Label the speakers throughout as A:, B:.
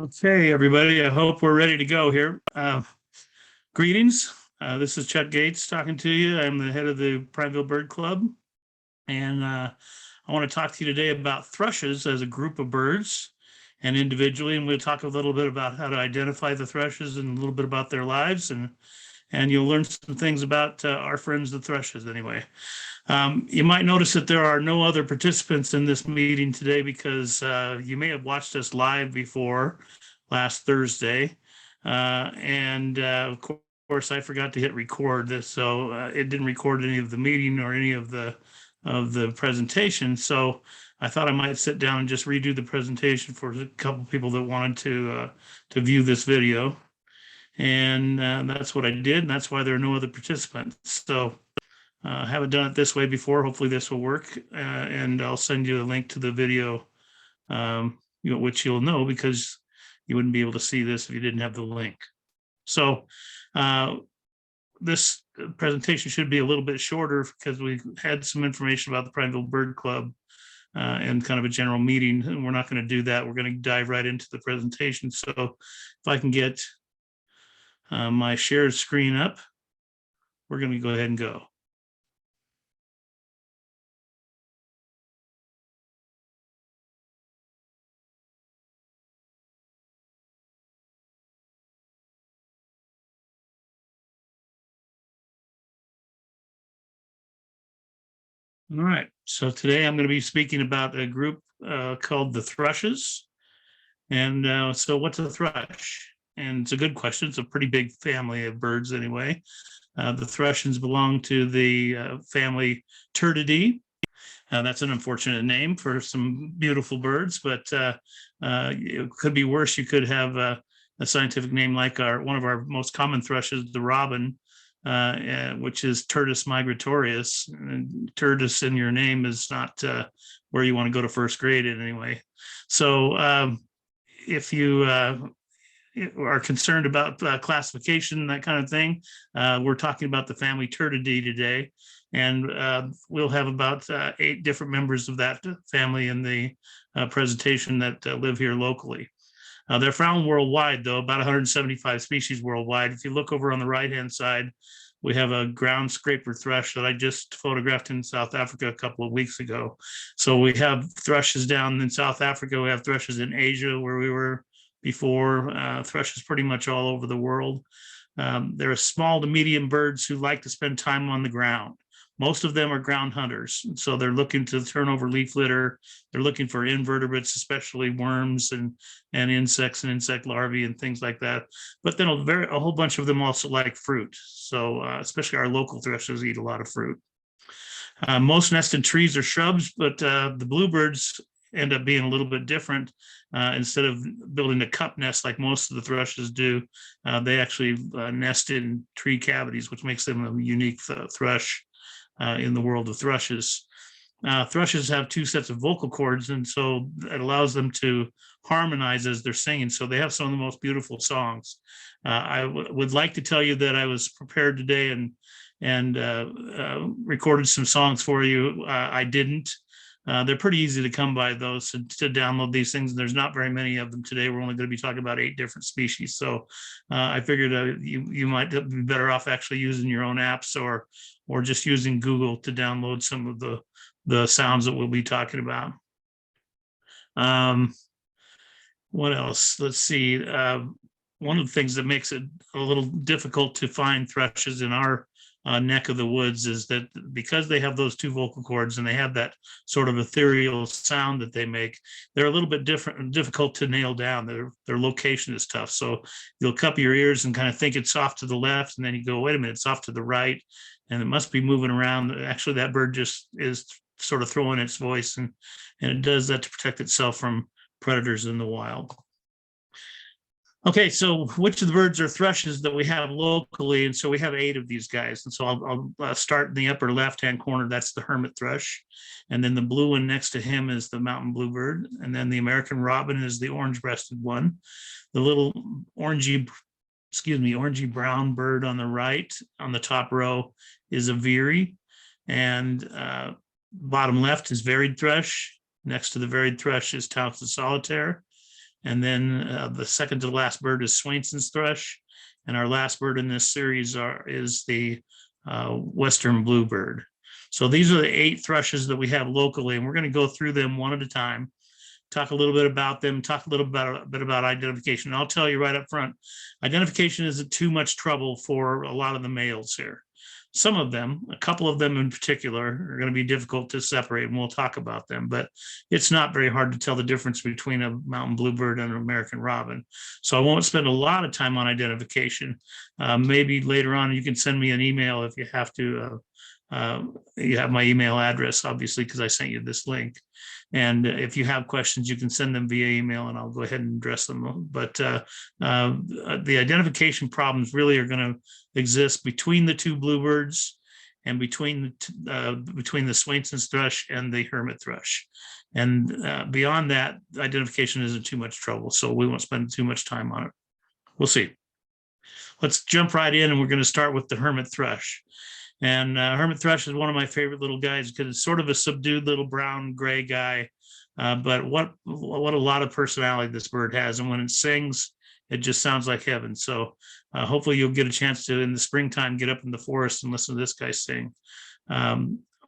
A: Okay, everybody, I hope we're ready to go here. Greetings. This is Chuck Gates talking to you. I'm the head of the Prineville Bird Club, and I want to talk to you today about thrushes as a group of birds and individually, and we'll talk a little bit about how to identify the thrushes and a little bit about their lives, and you'll learn some things about our friends, the thrushes, anyway. You might notice that there are no other participants in this meeting today because you may have watched us live before last Thursday. And of course, I forgot to hit record this, so it didn't record any of the meeting or any of the presentation. So I thought I might sit down and just redo the presentation for a couple people that wanted to view this video. And that's what I did, and that's why there are no other participants. So haven't done it this way before. Hopefully this will work, and I'll send you a link to the video, which you'll know because you wouldn't be able to see this if you didn't have the link. So this presentation should be a little bit shorter because we had some information about the Prineville Bird Club and kind of a general meeting, and we're not going to do that. We're going to dive right into the presentation. So if I can get my shared screen up, we're going to go ahead and go. All right, so today I'm going to be speaking about a group called the Thrushes. And so what's a thrush? And it's a good question. It's a pretty big family of birds anyway. The Thrushes belong to the family Turdidae. That's an unfortunate name for some beautiful birds, but it could be worse. You could have a scientific name like one of our most common thrushes, the robin, which is Turdus migratorius. And Turdus in your name is not where you want to go to first grade in anyway. So if you are concerned about classification, that kind of thing, we're talking about the family Turdidae today. And we'll have about 8 different members of that family in the presentation that live here locally. They're found worldwide, though, about 175 species worldwide. If you look over on the right-hand side, we have a ground scraper thrush that I just photographed in South Africa a couple of weeks ago. So we have thrushes down in South Africa. We have thrushes in Asia, where we were before, thrushes pretty much all over the world. They're small to medium birds who like to spend time on the ground. Most of them are ground hunters, so they're looking to turn over leaf litter. They're looking for invertebrates, especially worms and insects and insect larvae and things like that. But then a whole bunch of them also like fruit. So especially our local thrushes eat a lot of fruit. Most nest in trees or shrubs, but the bluebirds end up being a little bit different. Instead of building a cup nest like most of the thrushes do, they actually nest in tree cavities, which makes them a unique thrush in the world of thrushes. Thrushes have 2 sets of vocal cords, and so it allows them to harmonize as they're singing. So they have some of the most beautiful songs. I would like to tell you that I was prepared today and recorded some songs for you. I didn't. They're pretty easy to come by, though, so to download these things. There's not very many of them today. We're only going to be talking about 8 different species. So I figured you might be better off actually using your own apps or just using Google to download some of the sounds that we'll be talking about. What else? Let's see. One of the things that makes it a little difficult to find thrushes in our neck of the woods is that because they have those 2 vocal cords and they have that sort of ethereal sound that they make, they're a little bit difficult to nail down. Their location is tough. So you'll cup your ears and kind of think it's off to the left, and then you go, wait a minute, it's off to the right, and it must be moving around. Actually, that bird just is sort of throwing its voice, and it does that to protect itself from predators in the wild. Okay, so which of the birds are thrushes that we have locally? And so we have 8 of these guys. And so I'll start in the upper left-hand corner. That's the hermit thrush. And then the blue one next to him is the mountain bluebird. And then the American robin is the orange-breasted one. The little orangey brown bird on the right, on the top row, is a veery. And bottom left is varied thrush. Next to the varied thrush is Townsend solitaire. And then the second to the last bird is Swainson's thrush. And our last bird in this series is the western bluebird. So these are the 8 thrushes that we have locally, and we're going to go through them one at a time, talk a little bit about them, talk a little bit about identification. And I'll tell you right up front, identification isn't too much trouble for a lot of the males here. Some of them, a couple of them in particular, are going to be difficult to separate, and we'll talk about them, but it's not very hard to tell the difference between a mountain bluebird and an American robin. So I won't spend a lot of time on identification. Maybe later on you can send me an email if you have to. You have my email address, obviously, because I sent you this link. And if you have questions, you can send them via email and I'll go ahead and address them. But the identification problems really are going to exist between the 2 bluebirds and between the Swainson's thrush and the hermit thrush. And beyond that, identification isn't too much trouble. So we won't spend too much time on it. We'll see. Let's jump right in, and we're going to start with the hermit thrush. And hermit thrush is one of my favorite little guys because it's sort of a subdued little brown gray guy. But what a lot of personality this bird has. And when it sings, it just sounds like heaven. So hopefully you'll get a chance to, in the springtime, get up in the forest and listen to this guy sing.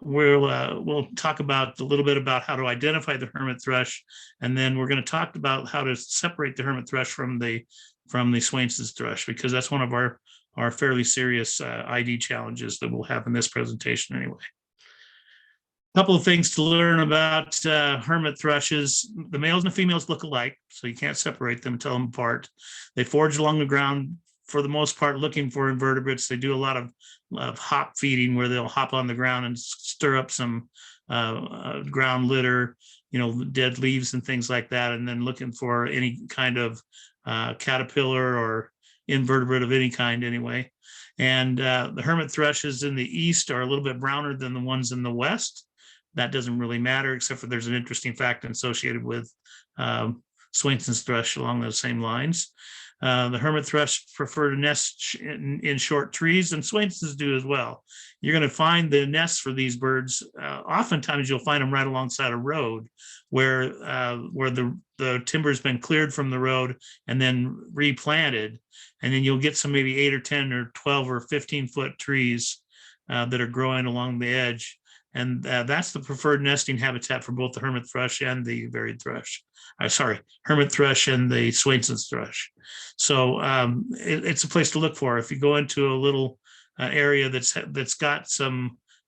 A: We'll talk about a little bit about how to identify the hermit thrush. And then we're going to talk about how to separate the hermit thrush from the Swainson's thrush, because that's one of our fairly serious ID challenges that we'll have in this presentation anyway. A couple of things to learn about hermit thrushes. The males and the females look alike, so you can't separate them, tell them apart. They forage along the ground for the most part looking for invertebrates. They do a lot of hop feeding, where they'll hop on the ground and stir up some ground litter, dead leaves and things like that, and then looking for any kind of caterpillar or invertebrate of any kind anyway. And the hermit thrushes in the east are a little bit browner than the ones in the west. That doesn't really matter, except for there's an interesting fact associated with Swainson's thrush along those same lines. The hermit thrush prefer to nest in short trees, and Swainson's do as well. You're going to find the nests for these birds. Oftentimes you'll find them right alongside a road where the timber has been cleared from the road and then replanted. And then you'll get some maybe 8 or 10 or 12 or 15-foot trees that are growing along the edge. And that's the preferred nesting habitat for both the hermit thrush and the varied thrush. Hermit thrush and the Swainson's thrush. So it's a place to look for. If you go into a little area that's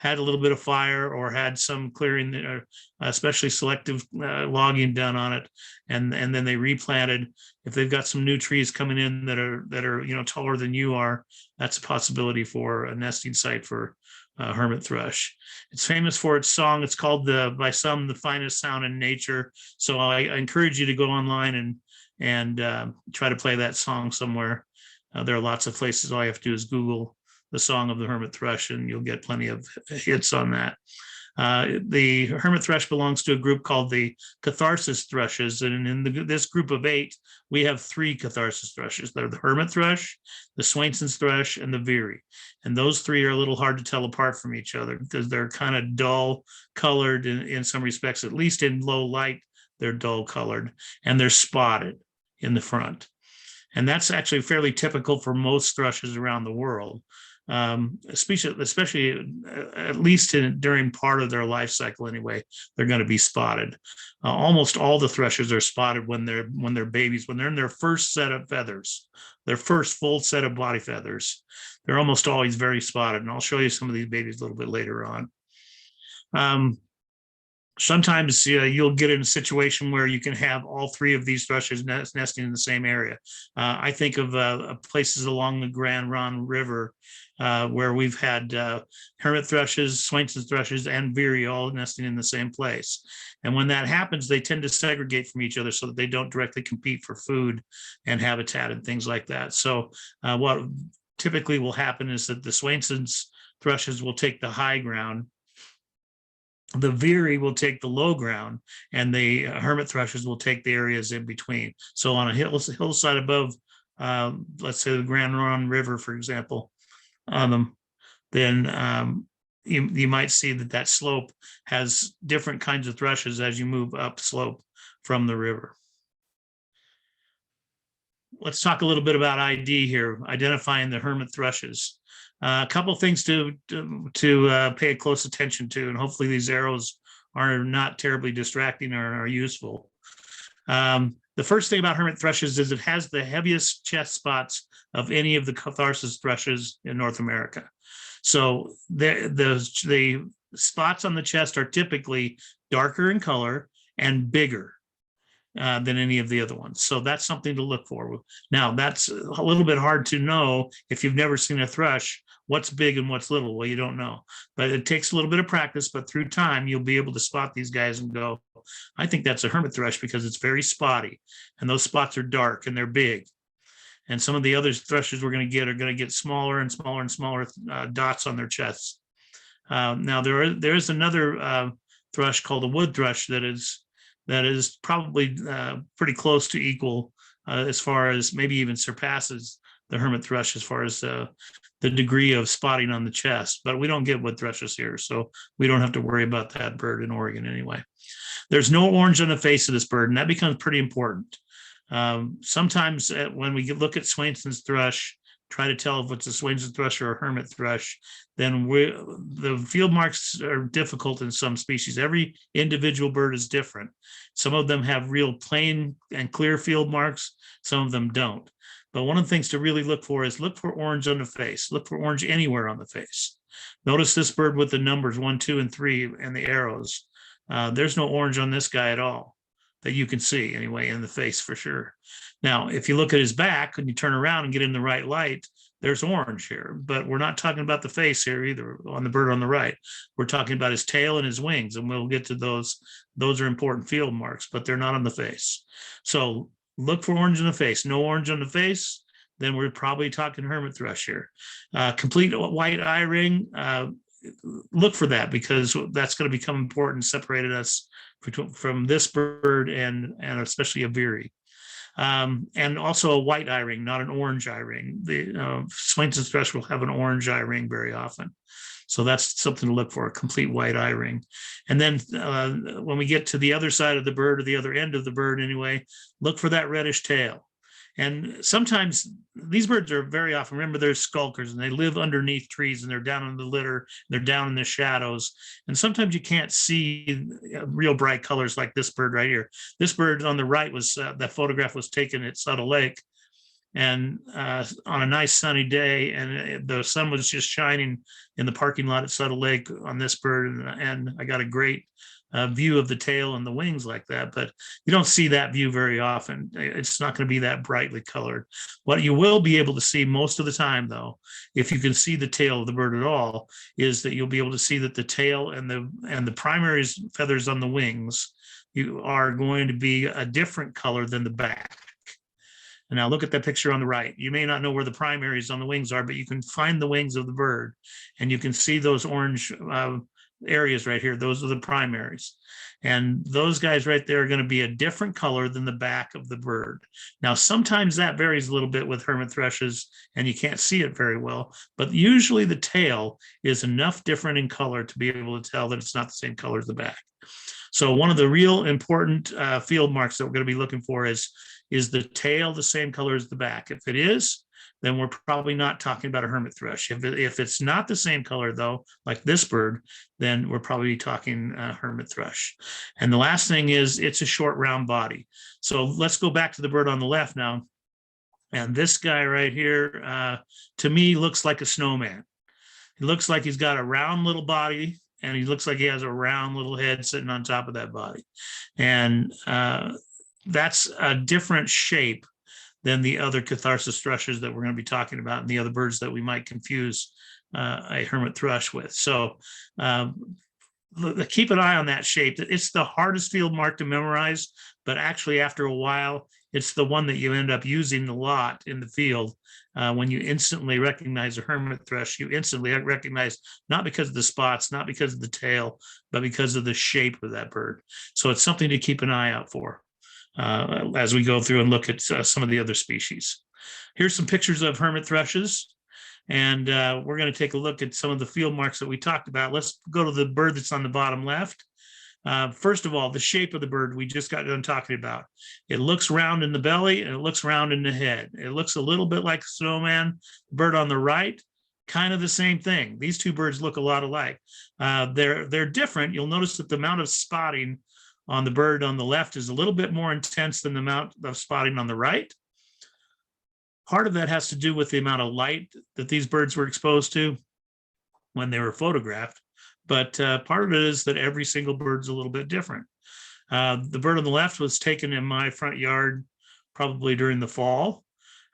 A: had a little bit of fire or had some clearing, or especially selective logging done on it, and then they replanted. If they've got some new trees coming in that are taller than you are, that's a possibility for a nesting site for hermit thrush. It's famous for its song. It's called by some the finest sound in nature. So I encourage you to go online and try to play that song somewhere. There are lots of places. All you have to do is Google the song of the hermit thrush, and you'll get plenty of hits on that. The hermit thrush belongs to a group called the catharsis thrushes, and in this group of 8, we have 3 catharsis thrushes. They're the hermit thrush, the Swainson's thrush, and the veery. And those 3 are a little hard to tell apart from each other because they're kind of dull colored in some respects. At least in low light, they're dull colored, and they're spotted in the front. And that's actually fairly typical for most thrushes around the world. Especially at least during part of their life cycle anyway, they're going to be spotted. Almost all the thrushes are spotted when they're babies, when they're in their first set of feathers, their first full set of body feathers. They're almost always very spotted, and I'll show you some of these babies a little bit later on. Sometimes you'll get in a situation where you can have all 3 of these thrushes nesting in the same area. I think of places along the Grand Ronde River where we've had hermit thrushes, Swainson's thrushes, and veery all nesting in the same place. And when that happens, they tend to segregate from each other so that they don't directly compete for food and habitat and things like that. So what typically will happen is that the Swainson's thrushes will take the high ground, the veery will take the low ground, and the hermit thrushes will take the areas in between. So on a hillside above, let's say the Grand Ronde River, for example, then you might see that slope has different kinds of thrushes as you move up slope from the river. let's talk a little bit about ID here, identifying the hermit thrushes. A couple things to pay close attention to, and hopefully these arrows are not terribly distracting or are useful. The first thing about hermit thrushes is it has the heaviest chest spots of any of the Thrushes thrushes in North America. So the spots on the chest are typically darker in color and bigger than any of the other ones. So that's something to look for. Now, that's a little bit hard to know if you've never seen a thrush, what's big and what's little. Well, you don't know, but it takes a little bit of practice, but through time, you'll be able to spot these guys and go, I think that's a hermit thrush because it's very spotty and those spots are dark and they're big. And some of the other thrushes we're going to get smaller and smaller and smaller dots on their chests. Now there is another thrush called a wood thrush that is probably pretty close to equal as far as maybe even surpasses the hermit thrush as far as the degree of spotting on the chest. But we don't get wood thrushes here, so we don't have to worry about that bird in Oregon anyway. There's no orange on the face of this bird, and that becomes pretty important. Sometimes when we look at Swainson's thrush, try to tell if it's a Swainson's thrush or a hermit thrush, then the field marks are difficult in some species. Every individual bird is different. Some of them have real plain and clear field marks. Some of them don't. But one of the things to really look for is look for orange on the face. Look for orange anywhere on the face. Notice this bird with the numbers 1, 2, and 3 and the arrows. There's no orange on this guy at all that you can see anyway in the face for sure. Now, if you look at his back and you turn around and get in the right light, there's orange here, but we're not talking about the face here either on the bird on the right. We're talking about his tail and his wings, and we'll get to those. Those are important field marks, but they're not on the face. So look for orange in the face. No orange on the face, then we're probably talking hermit thrush here. Complete white eye ring, look for that because that's going to become important, separated us from this bird and especially a veery. And also a white eye ring, not an orange eye ring. The Swainson's thrush will have an orange eye ring very often. So that's something to look for, a complete white eye ring. And then when we get to the other side of the bird or the other end of the bird anyway, look for that reddish tail. And sometimes these birds are very often, remember, they're skulkers and they live underneath trees and they're down in the litter, they're down in the shadows. And sometimes you can't see real bright colors like this bird right here. This bird on the right was, that photograph was taken at Subtle Lake and on a nice sunny day, and the sun was just shining in the parking lot at Subtle Lake on this bird. And I got a great view of the tail and the wings like that, but you don't see that view very often. It's not going to be that brightly colored. What you will be able to see most of the time, though, if you can see the tail of the bird at all, is that you'll be able to see that the tail and the primary feathers on the wings are going to be a different color than the back. And now look at that picture on the right. You may not know where the primaries on the wings are, but you can find the wings of the bird and you can see those orange areas right here. Those are the primaries. And those guys right there are going to be a different color than the back of the bird. Now, sometimes that varies a little bit with hermit thrushes and you can't see it very well, but usually the tail is enough different in color to be able to tell that it's not the same color as the back. So one of the real important field marks that we're going to be looking for is the tail the same color as the back? If it is, then we're probably not talking about a hermit thrush. If it's not the same color, though, like this bird, then we're probably talking hermit thrush. And the last thing is it's a short, round body. So let's go back to the bird on the left now. And this guy right here, to me, looks like a snowman. He looks like he's got a round little body, and he looks like he has a round little head sitting on top of that body. And that's a different shape than the other Catharsis thrushes that we're going to be talking about and the other birds that we might confuse a hermit thrush with. So keep an eye on that shape. It's the hardest field mark to memorize, but actually after a while, it's the one that you end up using a lot in the field. When you instantly recognize a hermit thrush, you instantly recognize not because of the spots, not because of the tail, but because of the shape of that bird. So it's something to keep an eye out for as we go through and look at some of the other species. Here's some pictures of hermit thrushes. And we're going to take a look at some of the field marks that we talked about. Let's go to the bird that's on the bottom left. First of all, the shape of the bird we just got done talking about. It looks round in the belly and it looks round in the head. It looks a little bit like a snowman. The bird on the right, kind of the same thing. These two birds look a lot alike. They're different. You'll notice that the amount of spotting on the bird on the left is a little bit more intense than the amount of spotting on the right. Part of that has to do with the amount of light that these birds were exposed to when they were photographed. But part of it is that every single bird's a little bit different. The bird on the left was taken in my front yard probably during the fall.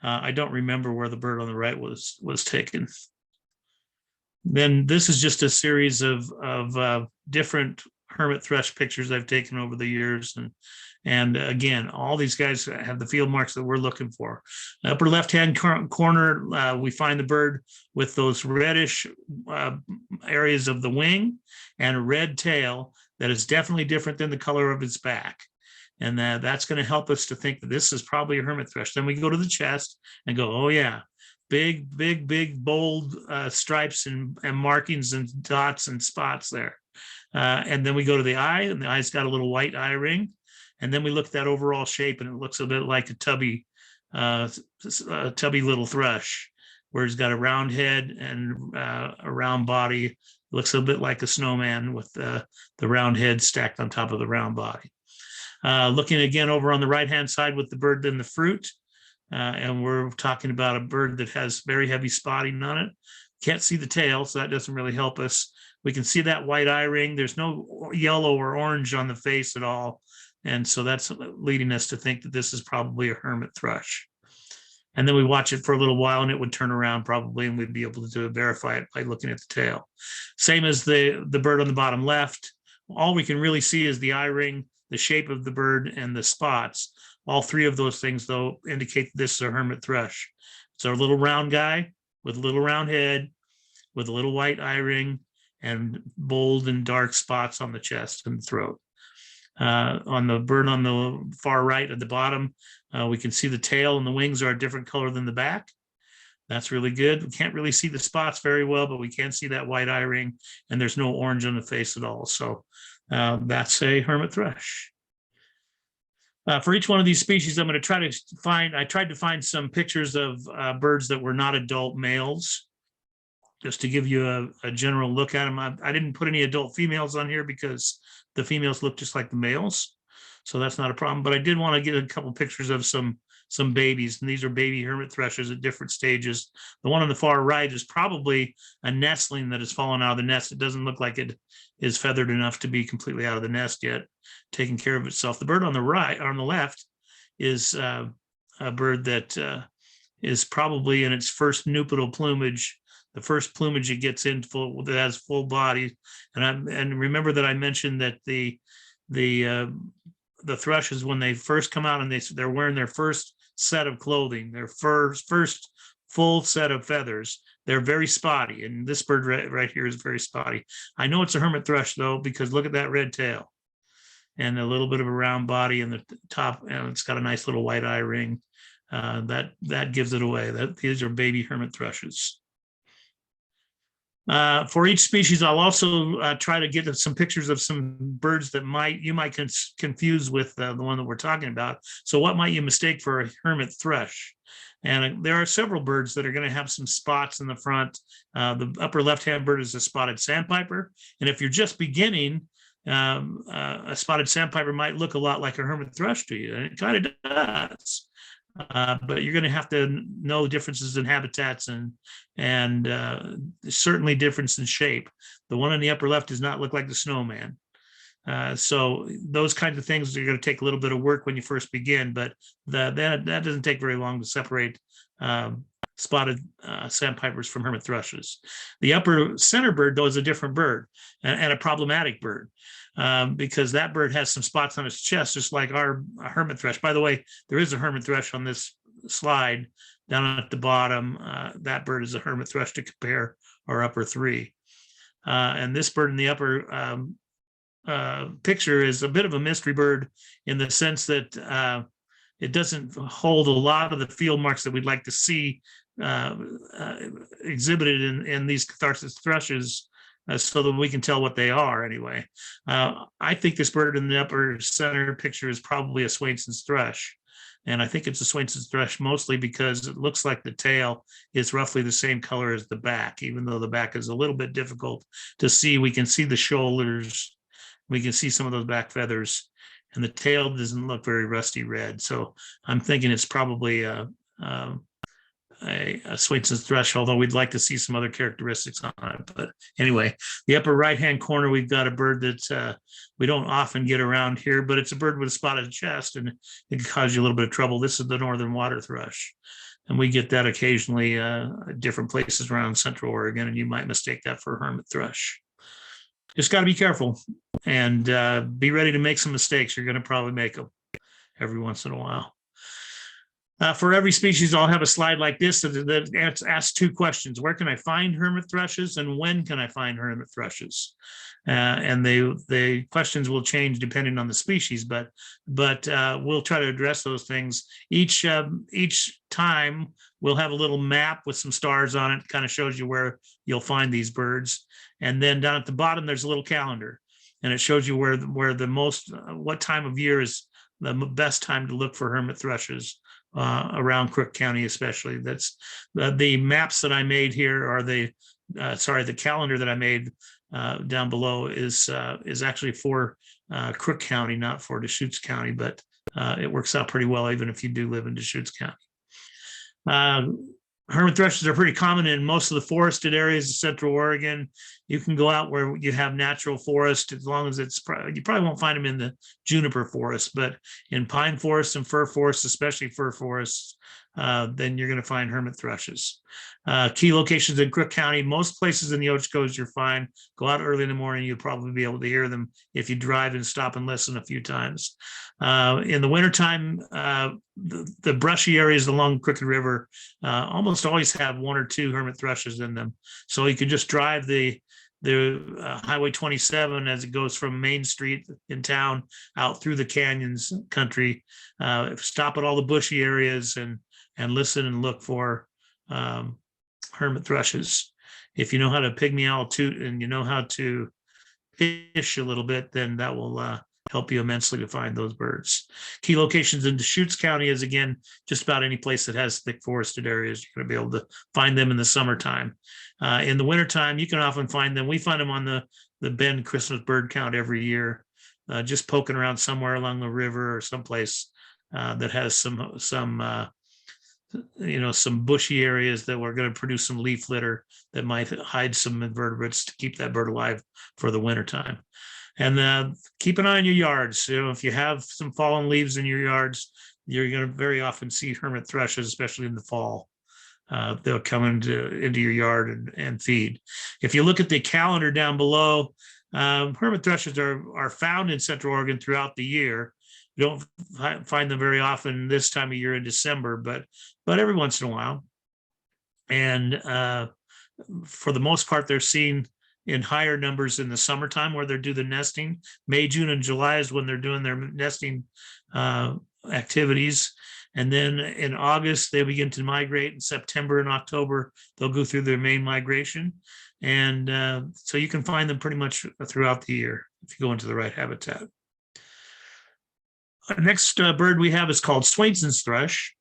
A: I don't remember where the bird on the right was taken. Then this is just a series of different hermit thrush pictures I've taken over the years. And again, all these guys have the field marks that we're looking for. Upper left-hand corner, we find the bird with those reddish areas of the wing and a red tail that is definitely different than the color of its back. And that's going to help us to think that this is probably a hermit thrush. Then we go to the chest and go, oh yeah, big, bold stripes and markings and dots and spots there. And then we go to the eye, and the eye's got a little white eye ring. And then we look at that overall shape, and it looks a bit like a tubby little thrush, where it's got a round head and a round body. It looks a bit like a snowman with the round head stacked on top of the round body. Looking again over on the right-hand side with the bird in the fruit, and we're talking about a bird that has very heavy spotting on it. Can't see the tail, so that doesn't really help us. We can see that white eye ring. There's no yellow or orange on the face at all. And so that's leading us to think that this is probably a hermit thrush. And then we watch it for a little while and it would turn around probably, and we'd be able to verify it by looking at the tail. Same as the bird on the bottom left. All we can really see is the eye ring, the shape of the bird, and the spots. All three of those things, though, indicate that this is a hermit thrush. It's our little round guy with a little round head, with a little white eye ring, and bold and dark spots on the chest and the throat. On the bird on the far right at the bottom, we can see the tail and the wings are a different color than the back. That's really good. We can't really see the spots very well, but we can see that white eye ring, and there's no orange on the face at all. So that's a hermit thrush. For each one of these species, I'm going to try to find, I tried to find some pictures of birds that were not adult males, just to give you a general look at them. I didn't put any adult females on here because the females look just like the males, so that's not a problem. But I did want to get a couple pictures of some babies, and these are baby hermit thrushes at different stages. The one on the far right is probably a nestling that has fallen out of the nest. It doesn't look like it is feathered enough to be completely out of the nest yet, taking care of itself. The bird on the right, on the left, is a bird that is probably in its first nuptial plumage. The first plumage it gets in full, that has full body, and remember that I mentioned that the thrushes, when they first come out and they're wearing their first set of clothing, their first full set of feathers, they're very spotty, and this bird right here is very spotty. I know it's a hermit thrush though, because look at that red tail and a little bit of a round body in the top, and it's got a nice little white eye ring. That gives it away. These are baby hermit thrushes. For each species, I'll also try to get some pictures of some birds that you might confuse with the one that we're talking about. So what might you mistake for a hermit thrush? And there are several birds that are going to have some spots in the front. The upper left-hand bird is a spotted sandpiper. And if you're just beginning, a spotted sandpiper might look a lot like a hermit thrush to you, and it kind of does. But you're going to have to know differences in habitats and certainly difference in shape. The one on the upper left does not look like the snowman. So those kinds of things are going to take a little bit of work when you first begin, but that doesn't take very long to separate spotted sandpipers from hermit thrushes. The upper center bird, though, is a different bird and a problematic bird. Because that bird has some spots on its chest, just like our hermit thrush. By the way, there is a hermit thrush on this slide down at the bottom. That bird is a hermit thrush to compare our upper three. And this bird in the upper picture is a bit of a mystery bird in the sense that it doesn't hold a lot of the field marks that we'd like to see exhibited in these catharsis thrushes so that we can tell what they are anyway. I think this bird in the upper center picture is probably a Swainson's thrush. And I think it's a Swainson's thrush mostly because it looks like the tail is roughly the same color as the back, even though the back is a little bit difficult to see. We can see the shoulders, we can see some of those back feathers, and the tail doesn't look very rusty red. So I'm thinking it's probably a Swainson's thrush, although we'd like to see some other characteristics on it. But anyway, the upper right-hand corner, we've got a bird that we don't often get around here, but it's a bird with a spotted chest, and it can cause you a little bit of trouble. This is the northern water thrush, and we get that occasionally at different places around Central Oregon, and you might mistake that for a hermit thrush. Just got to be careful and be ready to make some mistakes. You're going to probably make them every once in a while. For every species, I'll have a slide like this that asks two questions. Where can I find hermit thrushes, and when can I find hermit thrushes? And the questions will change depending on the species, but we'll try to address those things. Each time we'll have a little map with some stars on it, kind of shows you where you'll find these birds. And then down at the bottom, there's a little calendar, and it shows you where the most, what time of year is the best time to look for hermit thrushes. Around Crook County, especially. That's the maps that I made here, or the calendar that I made down below is actually for Crook County, not for Deschutes County, but it works out pretty well even if you do live in Deschutes County. Hermit thrushes are pretty common in most of the forested areas of Central Oregon. You can go out where you have natural forest, as long as you probably won't find them in the juniper forest, but in pine forests and fir forests, especially fir forests, then you're going to find hermit thrushes. Key locations in Crook County, most places in the Ochoas, you're fine. Go out early in the morning, you'll probably be able to hear them if you drive and stop and listen a few times. In the wintertime, the brushy areas along Crooked River almost always have one or two hermit thrushes in them. So you can just drive the Highway 27 as it goes from Main Street in town out through the canyons country, stop at all the bushy areas and listen and look for hermit thrushes. If you know how to pygmy owl toot and you know how to fish a little bit, then that will help you immensely to find those birds. Key locations in Deschutes County is, again, just about any place that has thick forested areas. You're going to be able to find them in the summertime. In the wintertime, you can often find them. We find them on the Bend Christmas bird count every year, just poking around somewhere along the river or someplace that has some bushy areas that we're going to produce some leaf litter that might hide some invertebrates to keep that bird alive for the wintertime. And keep an eye on your yards. If you have some fallen leaves in your yards, you're going to very often see hermit thrushes, especially in the fall. They'll come into your yard and feed. If you look at the calendar down below, hermit thrushes are found in Central Oregon throughout the year. You don't find them very often this time of year in December, but every once in a while. And for the most part, they're seen in higher numbers in the summertime where they do the nesting. May, June, and July is when they're doing their nesting activities. And then in August, they begin to migrate. In September and October, they'll go through their main migration. And so you can find them pretty much throughout the year if you go into the right habitat. Our next bird we have is called Swainson's thrush.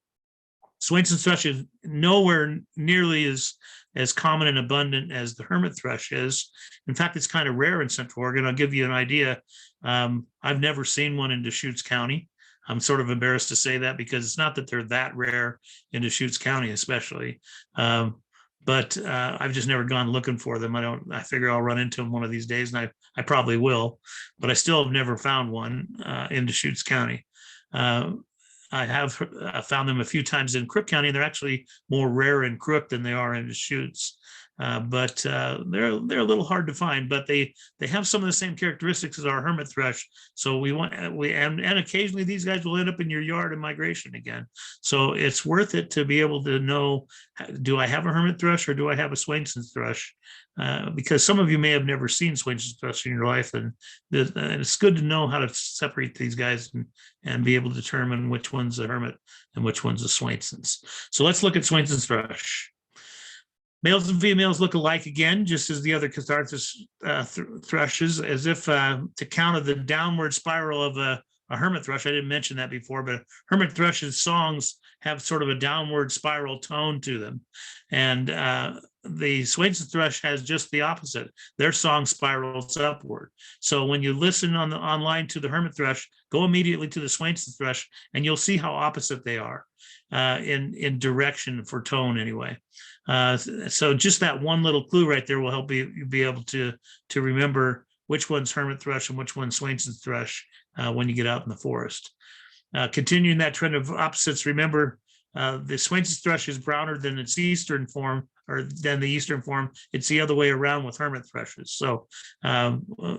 A: Swainson's thrush is nowhere nearly as common and abundant as the hermit thrush is. In fact, it's kind of rare in Central Oregon. I'll give you an idea. I've never seen one in Deschutes County. I'm sort of embarrassed to say that because it's not that they're that rare in Deschutes County, especially. But I've just never gone looking for them. I figure I'll run into them one of these days, and I probably will, but I still have never found one in Deschutes County. I have found them a few times in Crook County, and they're actually more rare in Crook than they are in Deschutes. But they're a little hard to find, but they have some of the same characteristics as our hermit thrush. So and occasionally these guys will end up in your yard in migration again. So it's worth it to be able to know, do I have a hermit thrush or do I have a Swainson's thrush? Because some of you may have never seen Swainson's thrush in your life, and it's good to know how to separate these guys and be able to determine which one's a hermit and which one's a Swainson's. So let's look at Swainson's thrush. Males and females look alike again, just as the other Catharsis thrushes, as if to counter the downward spiral of a hermit thrush. I didn't mention that before, but hermit thrush's songs have sort of a downward spiral tone to them. And the Swainson's thrush has just the opposite. Their song spirals upward. So when you listen online to the hermit thrush, go immediately to the Swainson's thrush, and you'll see how opposite they are in direction for tone anyway. So just that one little clue right there will help you be able to remember which one's hermit thrush and which one's Swainson's thrush when you get out in the forest. Continuing that trend of opposites, remember the Swainson's thrush is browner than its eastern form, or than the eastern form. It's the other way around with hermit thrushes. So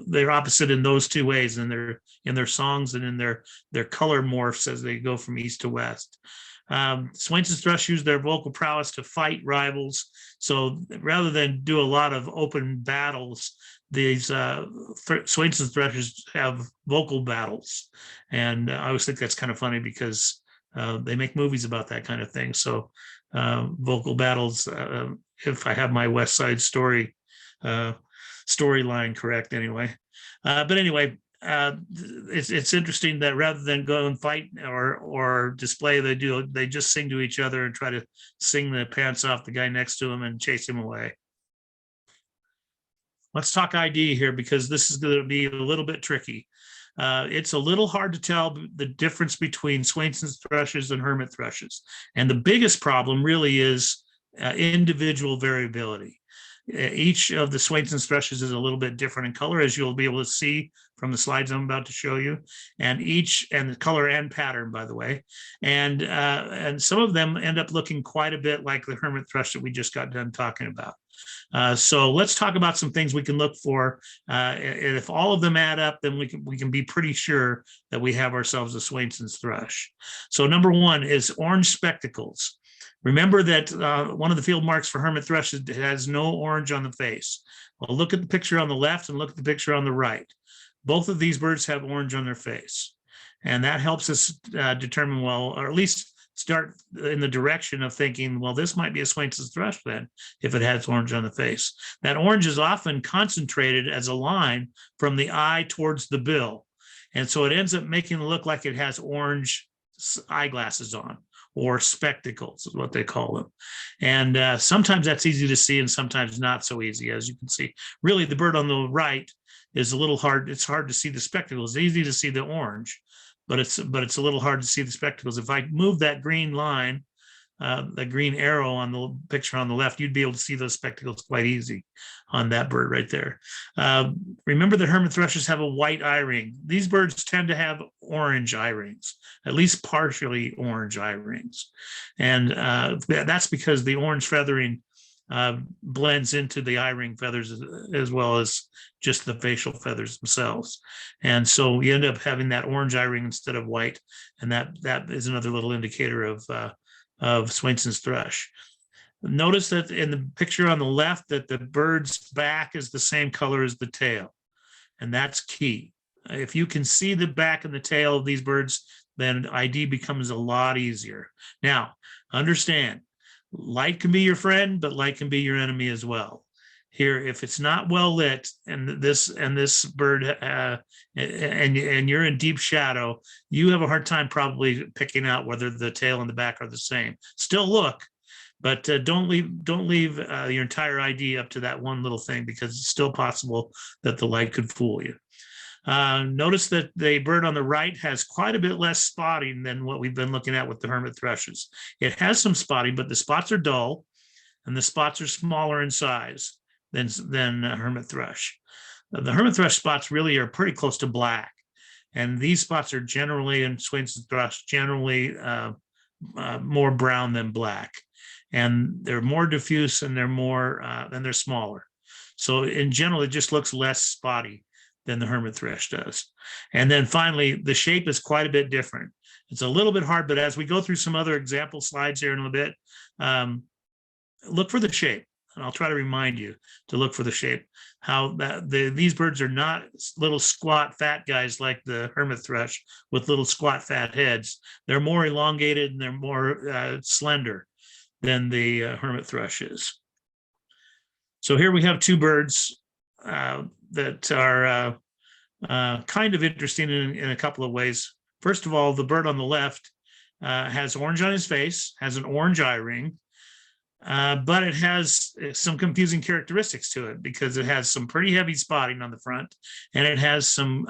A: they're opposite in those two ways, in their songs and in their color morphs as they go from east to west. Swainson's thrush use their vocal prowess to fight rivals. So rather than do a lot of open battles, these Swainson's thrushes have vocal battles. And I always think that's kind of funny because they make movies about that kind of thing. So vocal battles, if I have my West Side Story storyline correct anyway. But anyway, it's interesting that rather than go and fight or display, they just sing to each other and try to sing the pants off the guy next to him and chase him away. Let's talk ID here, because this is going to be a little bit tricky. It's a little hard to tell the difference between Swainson's thrushes and hermit thrushes. And the biggest problem really is individual variability. Each of the Swainson's thrushes is a little bit different in color, as you'll be able to see from the slides I'm about to show you, and the color and pattern, by the way. And some of them end up looking quite a bit like the hermit thrush that we just got done talking about. So let's talk about some things we can look for. If all of them add up, then we can be pretty sure that we have ourselves a Swainson's thrush. So number one is orange spectacles. Remember that one of the field marks for hermit thrush has no orange on the face. Well, look at the picture on the left and look at the picture on the right. Both of these birds have orange on their face. And that helps us determine, well, or at least start in the direction of thinking, well, this might be a Swainson's thrush then, if it has orange on the face. That orange is often concentrated as a line from the eye towards the bill. And so it ends up making it look like it has orange eyeglasses on, or spectacles is what they call them. And sometimes that's easy to see and sometimes not so easy, as you can see. Really, the bird on the right is a little hard. It's hard to see the spectacles. It's easy to see the orange, but it's a little hard to see the spectacles. If I move that green line, the green arrow on the picture on the left, you'd be able to see those spectacles quite easy on that bird right there. Remember that hermit thrushes have a white eye ring. These birds tend to have orange eye rings, at least partially orange eye rings. And that's because the orange feathering blends into the eye ring feathers as well as just the facial feathers themselves. And so you end up having that orange eye ring instead of white. And that is another little indicator of Swainson's thrush. Notice that in the picture on the left that the bird's back is the same color as the tail. And that's key. If you can see the back and the tail of these birds, then ID becomes a lot easier. Now, understand, light can be your friend, but light can be your enemy as well. Here, if it's not well lit and this bird and you're in deep shadow, you have a hard time probably picking out whether the tail and the back are the same. Still look, but don't leave your entire ID up to that one little thing, because it's still possible that the light could fool you. Notice that the bird on the right has quite a bit less spotting than what we've been looking at with the hermit thrushes. It has some spotting, but the spots are dull and the spots are smaller in size than hermit thrush. The hermit thrush spots really are pretty close to black. And these spots are generally, in Swainson's thrush, generally more brown than black. And they're more diffuse and they're smaller. So in general, it just looks less spotty than the hermit thrush does. And then finally, the shape is quite a bit different. It's a little bit hard, but as we go through some other example slides here in a bit, look for the shape. And I'll try to remind you to look for the shape. How these birds are not little squat fat guys like the hermit thrush with little squat fat heads. They're more elongated and they're more slender than the hermit thrush is. So here we have two birds that are kind of interesting in a couple of ways. First of all, the bird on the left has orange on his face, has an orange eye ring, but it has some confusing characteristics to it because it has some pretty heavy spotting on the front, and it has some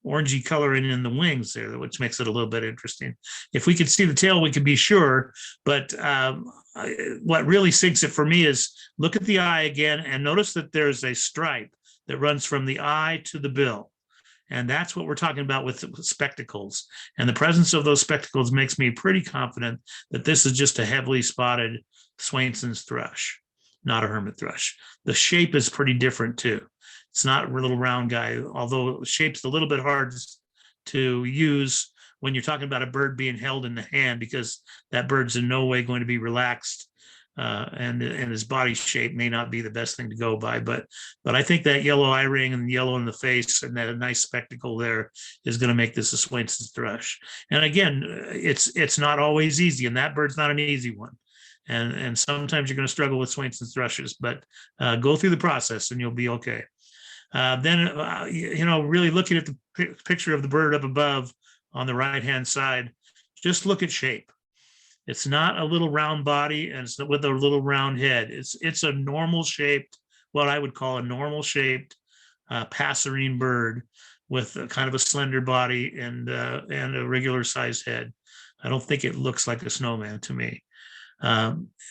A: orangey coloring in the wings there, which makes it a little bit interesting. If we could see the tail, we could be sure, but what really sinks it for me is look at the eye again and notice that there's a stripe that runs from the eye to the bill. And that's what we're talking about with spectacles. And the presence of those spectacles makes me pretty confident that this is just a heavily spotted Swainson's thrush, not a hermit thrush. The shape is pretty different too. It's not a little round guy, although shape's a little bit hard to use when you're talking about a bird being held in the hand, because that bird's in no way going to be relaxed. And his body shape may not be the best thing to go by, but I think that yellow eye ring and yellow in the face and that nice spectacle there is going to make this a Swainson's thrush. And again, it's not always easy, and that bird's not an easy one. And sometimes you're going to struggle with Swainson's thrushes, but go through the process and you'll be okay. Then really looking at the picture of the bird up above on the right-hand side, just look at shape. It's not a little round body and it's with a little round head. It's a normal shaped, what I would call a normal shaped passerine bird with a kind of a slender body and a regular sized head. I don't think it looks like a snowman to me.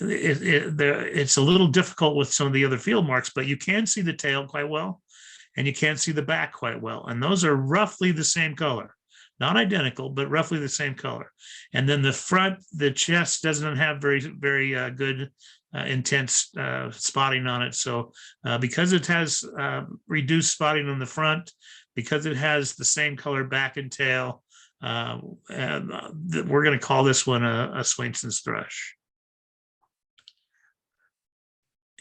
A: It's a little difficult with some of the other field marks, but you can see the tail quite well and you can see the back quite well. And those are roughly the same color. Not identical, but roughly the same color. And then the front, the chest doesn't have very good intense spotting on it. So because it has reduced spotting on the front, because it has the same color back and tail, we're going to call this one a Swainson's thrush.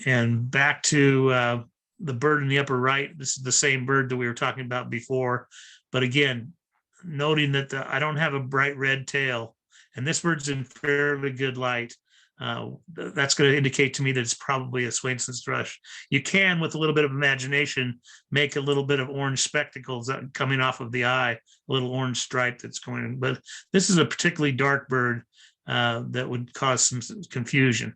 A: And back to the bird in the upper right, this is the same bird that we were talking about before. But again, noting that I don't have a bright red tail, and this bird's in fairly good light, that's going to indicate to me that it's probably a Swainson's thrush. You can, with a little bit of imagination, make a little bit of orange spectacles coming off of the eye, a little orange stripe that's going in. But this is a particularly dark bird that would cause some confusion.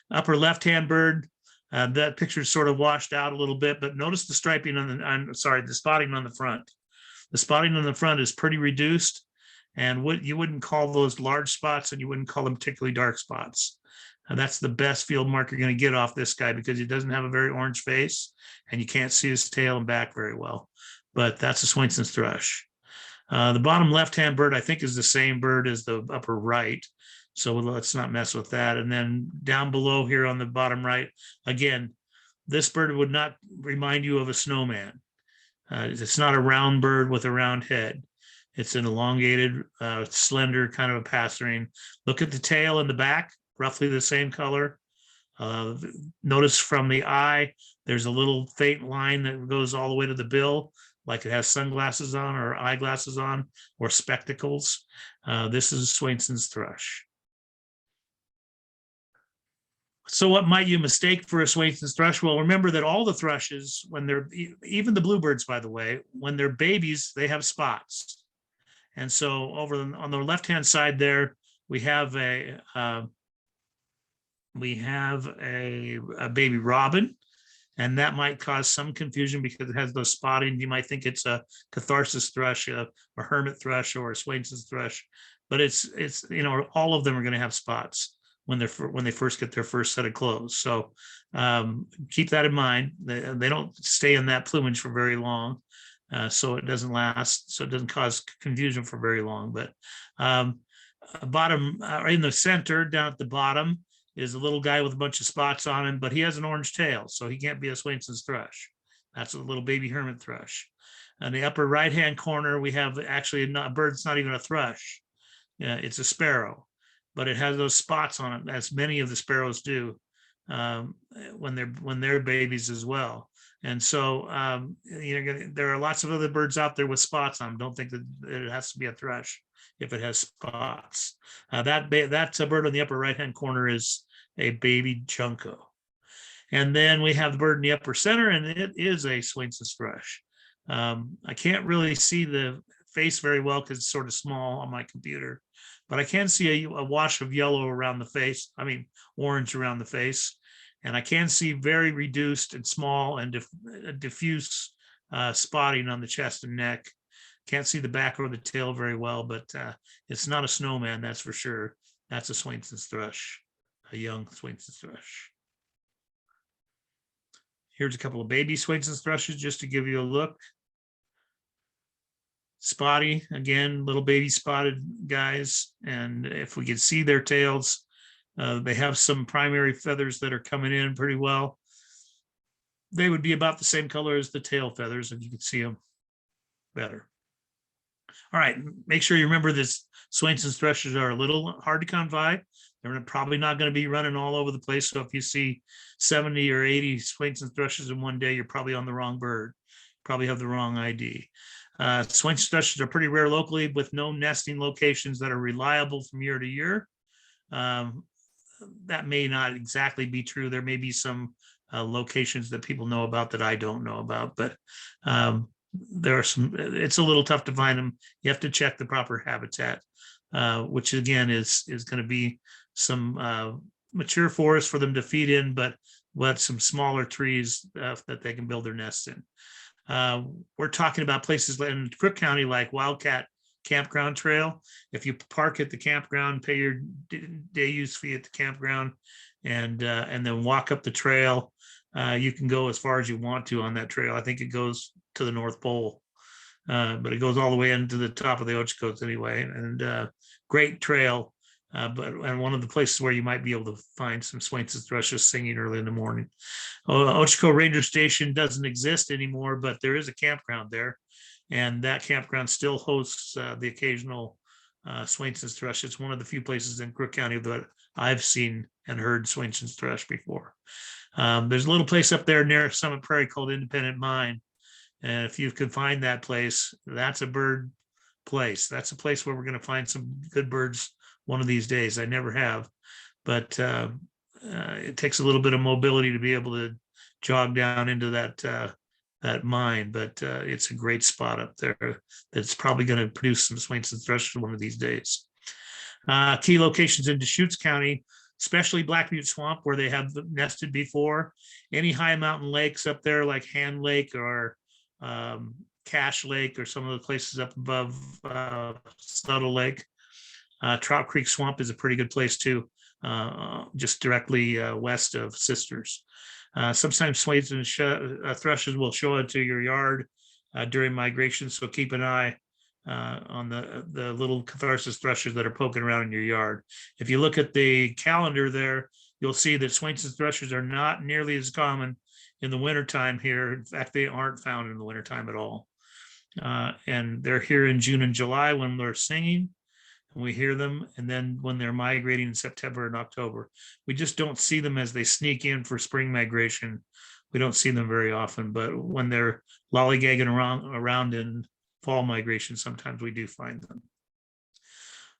A: Upper left-hand bird, that picture's sort of washed out a little bit, but notice the striping on the spotting on the front. The spotting on the front is pretty reduced, and you wouldn't call those large spots, and you wouldn't call them particularly dark spots. And that's the best field mark you're going to get off this guy because he doesn't have a very orange face, and you can't see his tail and back very well. But that's a Swainson's thrush. The bottom left-hand bird, I think, is the same bird as the upper right, so let's not mess with that. And then down below here on the bottom right, again, this bird would not remind you of a snowman. It's not a round bird with a round head. It's an elongated, slender kind of a passerine. Look at the tail and the back, roughly the same color. Notice from the eye, there's a little faint line that goes all the way to the bill, like it has sunglasses on or eyeglasses on or spectacles. This is Swainson's thrush. So what might you mistake for a Swainson's thrush? Well, remember that all the thrushes, when they're, even the bluebirds, by the way, when they're babies, they have spots. And so over on the left-hand side there, we have a baby robin, and that might cause some confusion because it has those spotting. You might think it's a catharsis thrush, a hermit thrush, or a Swainson's thrush, but it's all of them are going to have spots when they first get their first set of clothes. So keep that in mind. They don't stay in that plumage for very long, so it doesn't last. So it doesn't cause confusion for very long. But bottom in the center, down at the bottom, is a little guy with a bunch of spots on him, but he has an orange tail, so he can't be a Swainson's thrush. That's a little baby hermit thrush. In the upper right-hand corner, we have actually a bird that's not even a thrush. It's a sparrow, but it has those spots on it, as many of the sparrows do when they're babies as well. And so there are lots of other birds out there with spots on them. Don't think that it has to be a thrush if it has spots. That's a bird on the upper right-hand corner is a baby junco. And then we have the bird in the upper center, and it is a Swainson's thrush. I can't really see the face very well because it's sort of small on my computer, but I can see a wash of yellow around the face. I mean, orange around the face. And I can see very reduced and small and diffuse spotting on the chest and neck. Can't see the back or the tail very well, but it's not a snowman, that's for sure. That's a Swainson's thrush, a young Swainson's thrush. Here's a couple of baby Swainson's thrushes just to give you a look. Spotty, again, little baby spotted guys. And if we can see their tails, they have some primary feathers that are coming in pretty well. They would be about the same color as the tail feathers, if you can see them better. All right, make sure you remember this Swainson's thrushes are a little hard to come by. They're probably not going to be running all over the place. So if you see 70 or 80 Swainson's thrushes in one day, you're probably on the wrong bird. Probably have the wrong ID. Swainson's thrushes are pretty rare locally with no nesting locations that are reliable from year to year. That may not exactly be true. There may be some locations that people know about that I don't know about, but there are some, it's a little tough to find them. You have to check the proper habitat, which again is going to be some mature forest for them to feed in, but some smaller trees that they can build their nests in. We're talking about places in Crook County like Wildcat Campground Trail. If you park at the campground, pay your day use fee at the campground, and then walk up the trail, you can go as far as you want to on that trail. I think it goes to the North Pole, but it goes all the way into the top of the Ochocos anyway. And great trail, and one of the places where you might be able to find some Swainson's thrushes singing early in the morning. Ochoco Ranger Station doesn't exist anymore, but there is a campground there, and that campground still hosts the occasional Swainson's thrush. It's one of the few places in Crook County that I've seen and heard Swainson's thrush before. There's a little place up there near Summit Prairie called Independent Mine. And if you can find that place, that's a bird place. That's a place where we're going to find some good birds one of these days. I never have, but it takes a little bit of mobility to be able to jog down into that mine. But it's a great spot up there that's probably going to produce some Swainson's thrushes one of these days. Key locations in Deschutes County, especially Black Butte Swamp, where they have nested before. Any high mountain lakes up there like Hand Lake or Cache Lake, or some of the places up above Subtle Lake. Trout Creek Swamp is a pretty good place too, just directly west of Sisters. Sometimes Swainson's thrushes will show into your yard during migration, so keep an eye on the little Catharsis thrushes that are poking around in your yard. If you look at the calendar there, you'll see that Swainson's thrushes are not nearly as common in the wintertime here. In fact, they aren't found in the wintertime at all. And they're here in June and July when they're singing, and we hear them. And then when they're migrating in September and October, we just don't see them as they sneak in for spring migration. We don't see them very often, but when they're lollygagging around in fall migration, sometimes we do find them.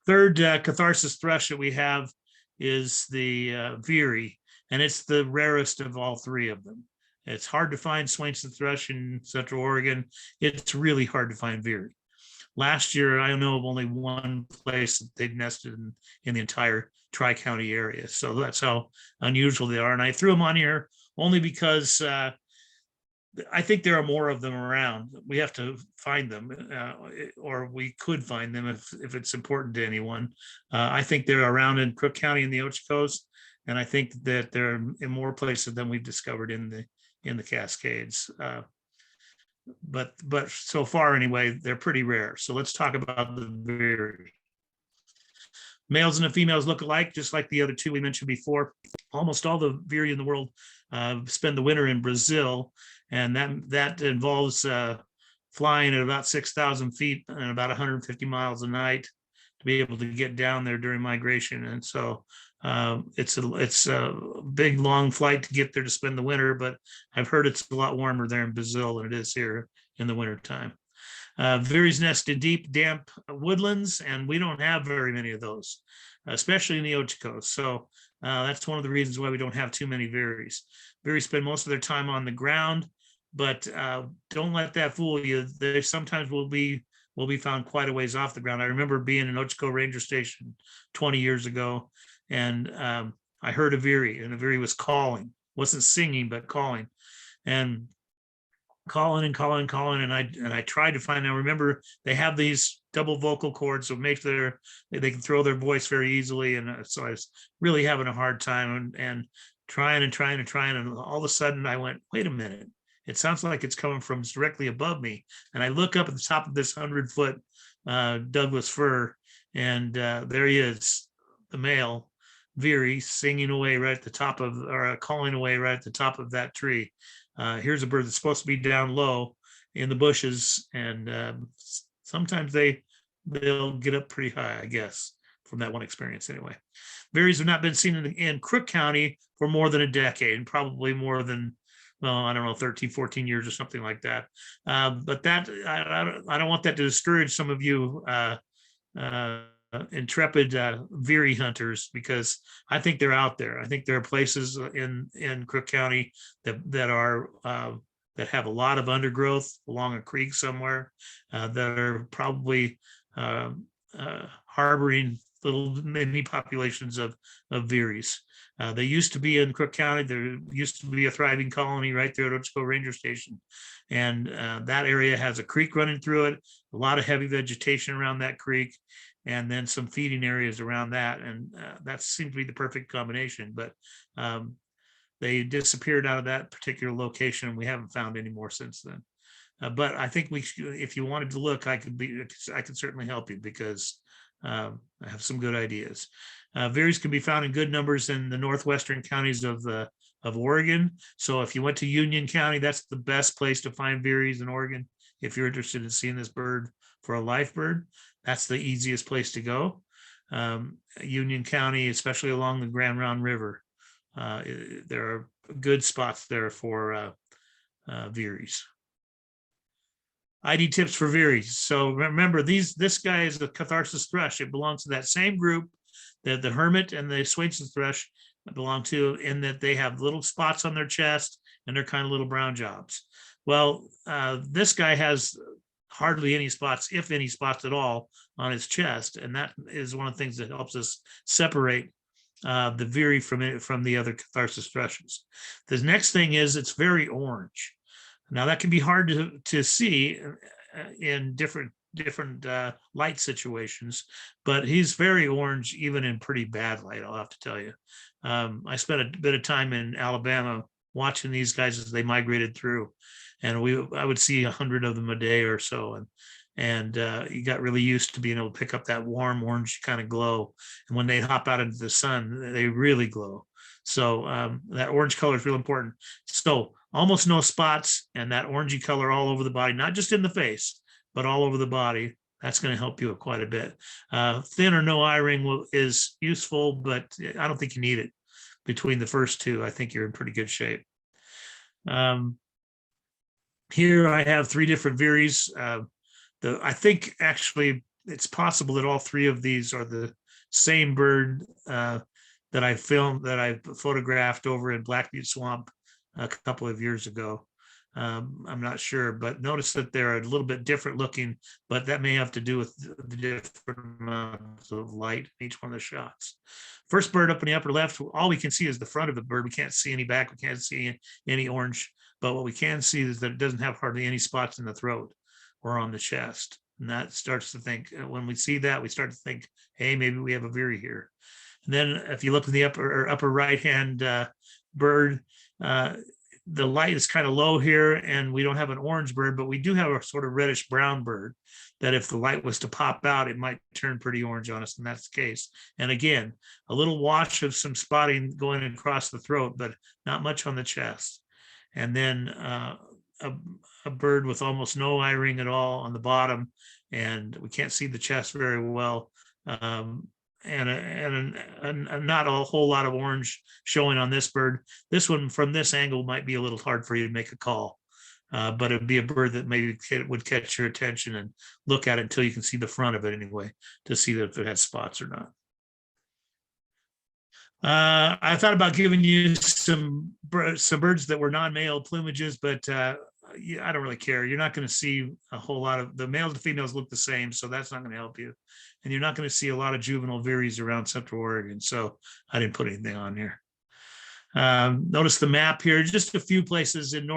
A: Third Catharsis thrush that we have is the Veery, and it's the rarest of all three of them. It's hard to find Swainson's thrush in Central Oregon. It's really hard to find Veery. Last year, I know of only one place that they'd nested in the entire Tri-County area. So that's how unusual they are. And I threw them on here only because I think there are more of them around. We have to find them, or we could find them if it's important to anyone. I think they're around in Crook County and the Ochocos, and I think that they're in more places than we've discovered in the Cascades. But so far anyway, they're pretty rare. So let's talk about the Veery. Males and the females look alike, just like the other two we mentioned before. Almost all the Veery in the world spend the winter in Brazil, and that involves flying at about 6,000 feet and about 150 miles a night to be able to get down there during migration. And so it's a big, long flight to get there to spend the winter, but I've heard it's a lot warmer there in Brazil than it is here in the wintertime. Veery's nest in deep, damp woodlands, and we don't have very many of those. especially in the Ochocos. So that's one of the reasons why we don't have too many veeries. Veeries spend most of their time on the ground, but don't let that fool you. They sometimes will be found quite a ways off the ground. I remember being in Ochoco Ranger Station 20 years ago, and I heard a veery, and a veery was calling, wasn't singing, but calling, and calling and calling and calling. And I tried to find. I remember they have these double vocal cords, so make they can throw their voice very easily. And so I was really having a hard time and trying and trying and trying. And all of a sudden, I went, wait a minute. It sounds like it's coming from directly above me. And I look up at the top of this 100-foot Douglas fir, and there he is, the male veery, singing away right at the top of, or calling away right at the top of that tree. Here's a bird that's supposed to be down low in the bushes, and sometimes they'll get up pretty high, I guess, from that one experience anyway. Veeries have not been seen in Crook County for more than a decade, and probably more than, well, I don't know, 13, 14 years or something like that. But that I don't want that to discourage some of you intrepid veery hunters, because I think they're out there. I think there are places in Crook County that are that have a lot of undergrowth along a creek somewhere that are probably harboring little mini populations of veeries. They used to be in Crook County. There used to be a thriving colony right there at Ochoco Ranger Station. And that area has a creek running through it, a lot of heavy vegetation around that creek, and then some feeding areas around that. And that seemed to be the perfect combination. But they disappeared out of that particular location, and we haven't found any more since then. But I think if you wanted to look, I could certainly help you, because I have some good ideas. Veeries can be found in good numbers in the northwestern counties of Oregon. So if you went to Union County, that's the best place to find veeries in Oregon. If you're interested in seeing this bird for a live bird, that's the easiest place to go. Union County, especially along the Grand Round River, there are good spots there for veeries. ID tips for veeries. So remember, this guy is the Catharsis thrush. It belongs to that same group that the hermit and the Swainson thrush belong to, in that they have little spots on their chest and they're kind of little brown jobs. Well, this guy has hardly any spots, if any spots at all, on his chest, and that is one of the things that helps us separate the veery from the other Catharsis thrushes. The next thing is it's very orange. Now that can be hard to see in different light situations, but he's very orange even in pretty bad light, I'll have to tell you. I spent a bit of time in Alabama watching these guys as they migrated through, and I would see 100 of them a day or so, and you got really used to being able to pick up that warm orange kind of glow, and when they hop out into the sun, they really glow. So that orange color is real important. So almost no spots, and that orangey color all over the body, not just in the face, but all over the body. That's going to help you quite a bit. Thin or no eye ring is useful, but I don't think you need it. Between the first two, I think you're in pretty good shape. Here I have 3 different veeries. I think actually it's possible that all 3 of these are the same bird that I photographed over in Black Butte Swamp a couple of years ago. I'm not sure, but notice that they're a little bit different looking, but that may have to do with the different amounts of light in each one of the shots. First bird up in the upper left, all we can see is the front of the bird. We can't see any back, we can't see any orange, but what we can see is that it doesn't have hardly any spots in the throat or on the chest. And that starts to think, when we see that, we start to think, hey, maybe we have a veery here. And then if you look at the upper right hand bird, the light is kind of low here, and we don't have an orange bird, but we do have a sort of reddish brown bird that if the light was to pop out, it might turn pretty orange on us, and that's the case. And again, a little wash of some spotting going across the throat, but not much on the chest. And then a bird with almost no eye ring at all on the bottom, and we can't see the chest very well. And not a whole lot of orange showing on this bird. This one from this angle might be a little hard for you to make a call, but it'd be a bird that maybe would catch your attention, and look at it until you can see the front of it anyway to see if it has spots or not. I thought about giving you some birds that were non-male plumages, but yeah, I don't really care. You're not going to see a whole lot of the males and females look the same, so that's not going to help you. And you're not going to see a lot of juvenile vireys around Central Oregon, so I didn't put anything on here. Notice the map here, just a few places in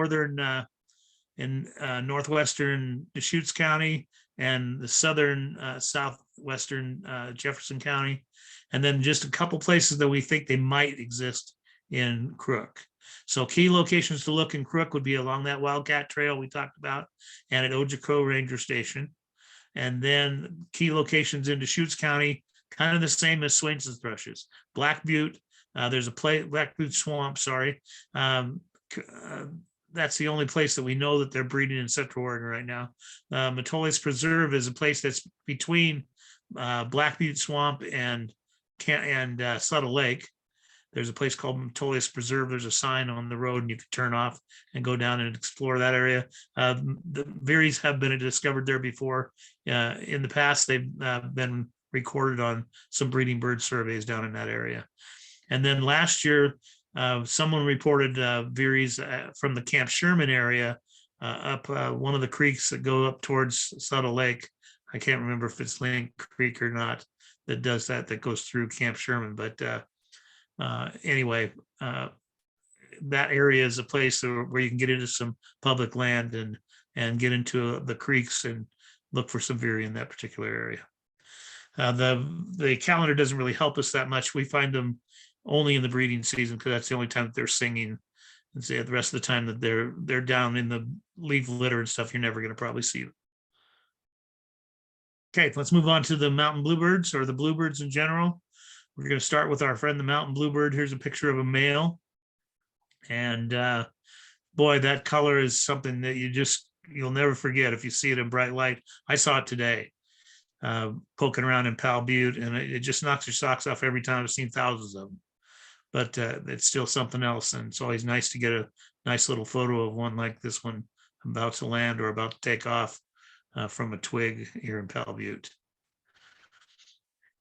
A: northwestern Deschutes County and the southern southwestern Jefferson County, and then just a couple places that we think they might exist in Crook. So key locations to look in Crook would be along that Wildcat Trail we talked about and at Ojico Ranger Station. And then key locations in Deschutes County, kind of the same as Swainson's thrushes. Black Butte, there's a Black Butte Swamp, sorry. That's the only place that we know that they're breeding in Central Oregon right now. Metolius Preserve is a place that's between Black Butte Swamp and Subtle Lake. There's a place called Metolius Preserve. There's a sign on the road and you can turn off and go down and explore that area. The vireys have been discovered there before. In the past, they've been recorded on some breeding bird surveys down in that area. And then last year, someone reported vireys from the Camp Sherman area up one of the creeks that go up towards Subtle Lake. I can't remember if it's Link Creek or not that does that goes through Camp Sherman. But anyway, that area is a place where you can get into some public land and get into the creeks and look for some virey in that particular area. The calendar doesn't really help us that much. We find them only in the breeding season because that's the only time that they're singing. And say the rest of the time that they're down in the leaf litter and stuff, you're never going to probably see them. Okay, let's move on to the mountain bluebirds or the bluebirds in general. We're going to start with our friend the mountain bluebird. Here's a picture of a male, and boy, that color is something that you'll never forget if you see it in bright light. I saw it today. Poking around in Pal Butte, and it just knocks your socks off every time. I've seen thousands of them, but it's still something else. And it's always nice to get a nice little photo of one like this one about to land or about to take off from a twig here in Pal Butte.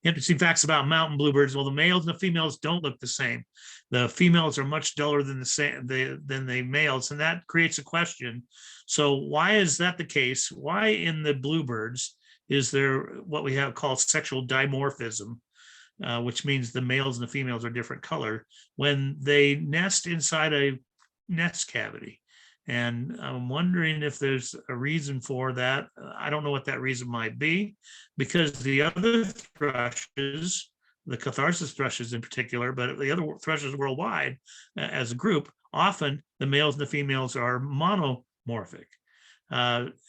A: Interesting facts about mountain bluebirds. Well, the males and the females don't look the same. The females are much duller than the males, and that creates a question. So why is that the case? Why in the bluebirds is there what we have called sexual dimorphism, which means the males and the females are different color when they nest inside a nest cavity? And I'm wondering if there's a reason for that. I don't know what that reason might be, because the other thrushes, the catharsis thrushes in particular, but the other thrushes worldwide as a group, often the males and the females are monomorphic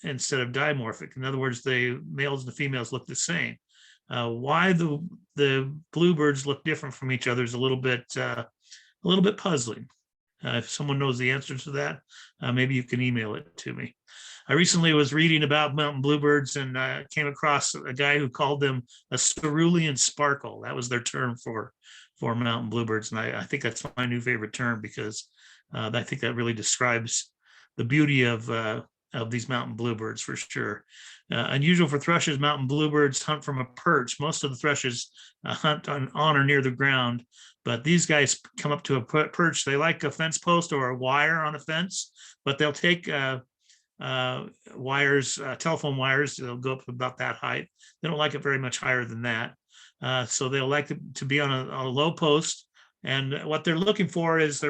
A: instead of dimorphic. In other words, the males and the females look the same. Why the bluebirds look different from each other is a little bit puzzling. If someone knows the answer to that, maybe you can email it to me. I recently was reading about mountain bluebirds and came across a guy who called them a cerulean sparkle. That was their term for mountain bluebirds. And I think that's my new favorite term because I think that really describes the beauty of these mountain bluebirds for sure. Unusual for thrushes, mountain bluebirds hunt from a perch. Most of the thrushes hunt on or near the ground, but these guys come up to a perch. They like a fence post or a wire on a fence, but they'll take wires, telephone wires. They'll go up to about that height. They don't like it very much higher than that. So they'll like to be on a low post. And what they're looking for is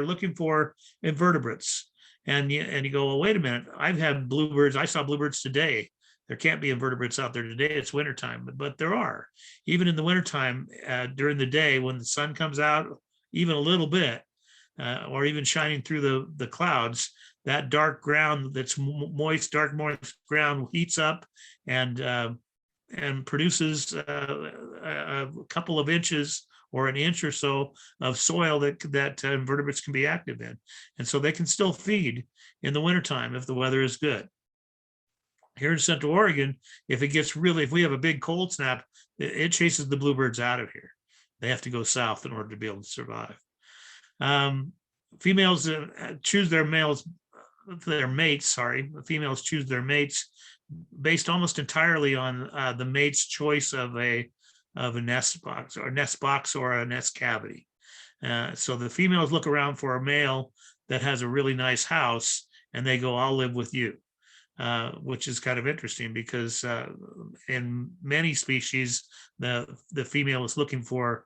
A: invertebrates. And you go, well, wait a minute. I've had bluebirds. I saw bluebirds today. There can't be invertebrates out there today. It's wintertime, but there are. Even in the wintertime, during the day when the sun comes out, even a little bit, or even shining through the clouds, that dark ground that's moist, dark moist ground heats up and produces a couple of inches or an inch or so of soil that invertebrates can be active in. And so they can still feed in the wintertime if the weather is good. Here in Central Oregon, if we have a big cold snap, it chases the bluebirds out of here. They have to go south in order to be able to survive. Females choose their mates. Females choose their mates based almost entirely on the mate's choice of a nest box or a nest cavity. So the females look around for a male that has a really nice house, and they go, "I'll live with you," which is kind of interesting because in many species, the female is looking for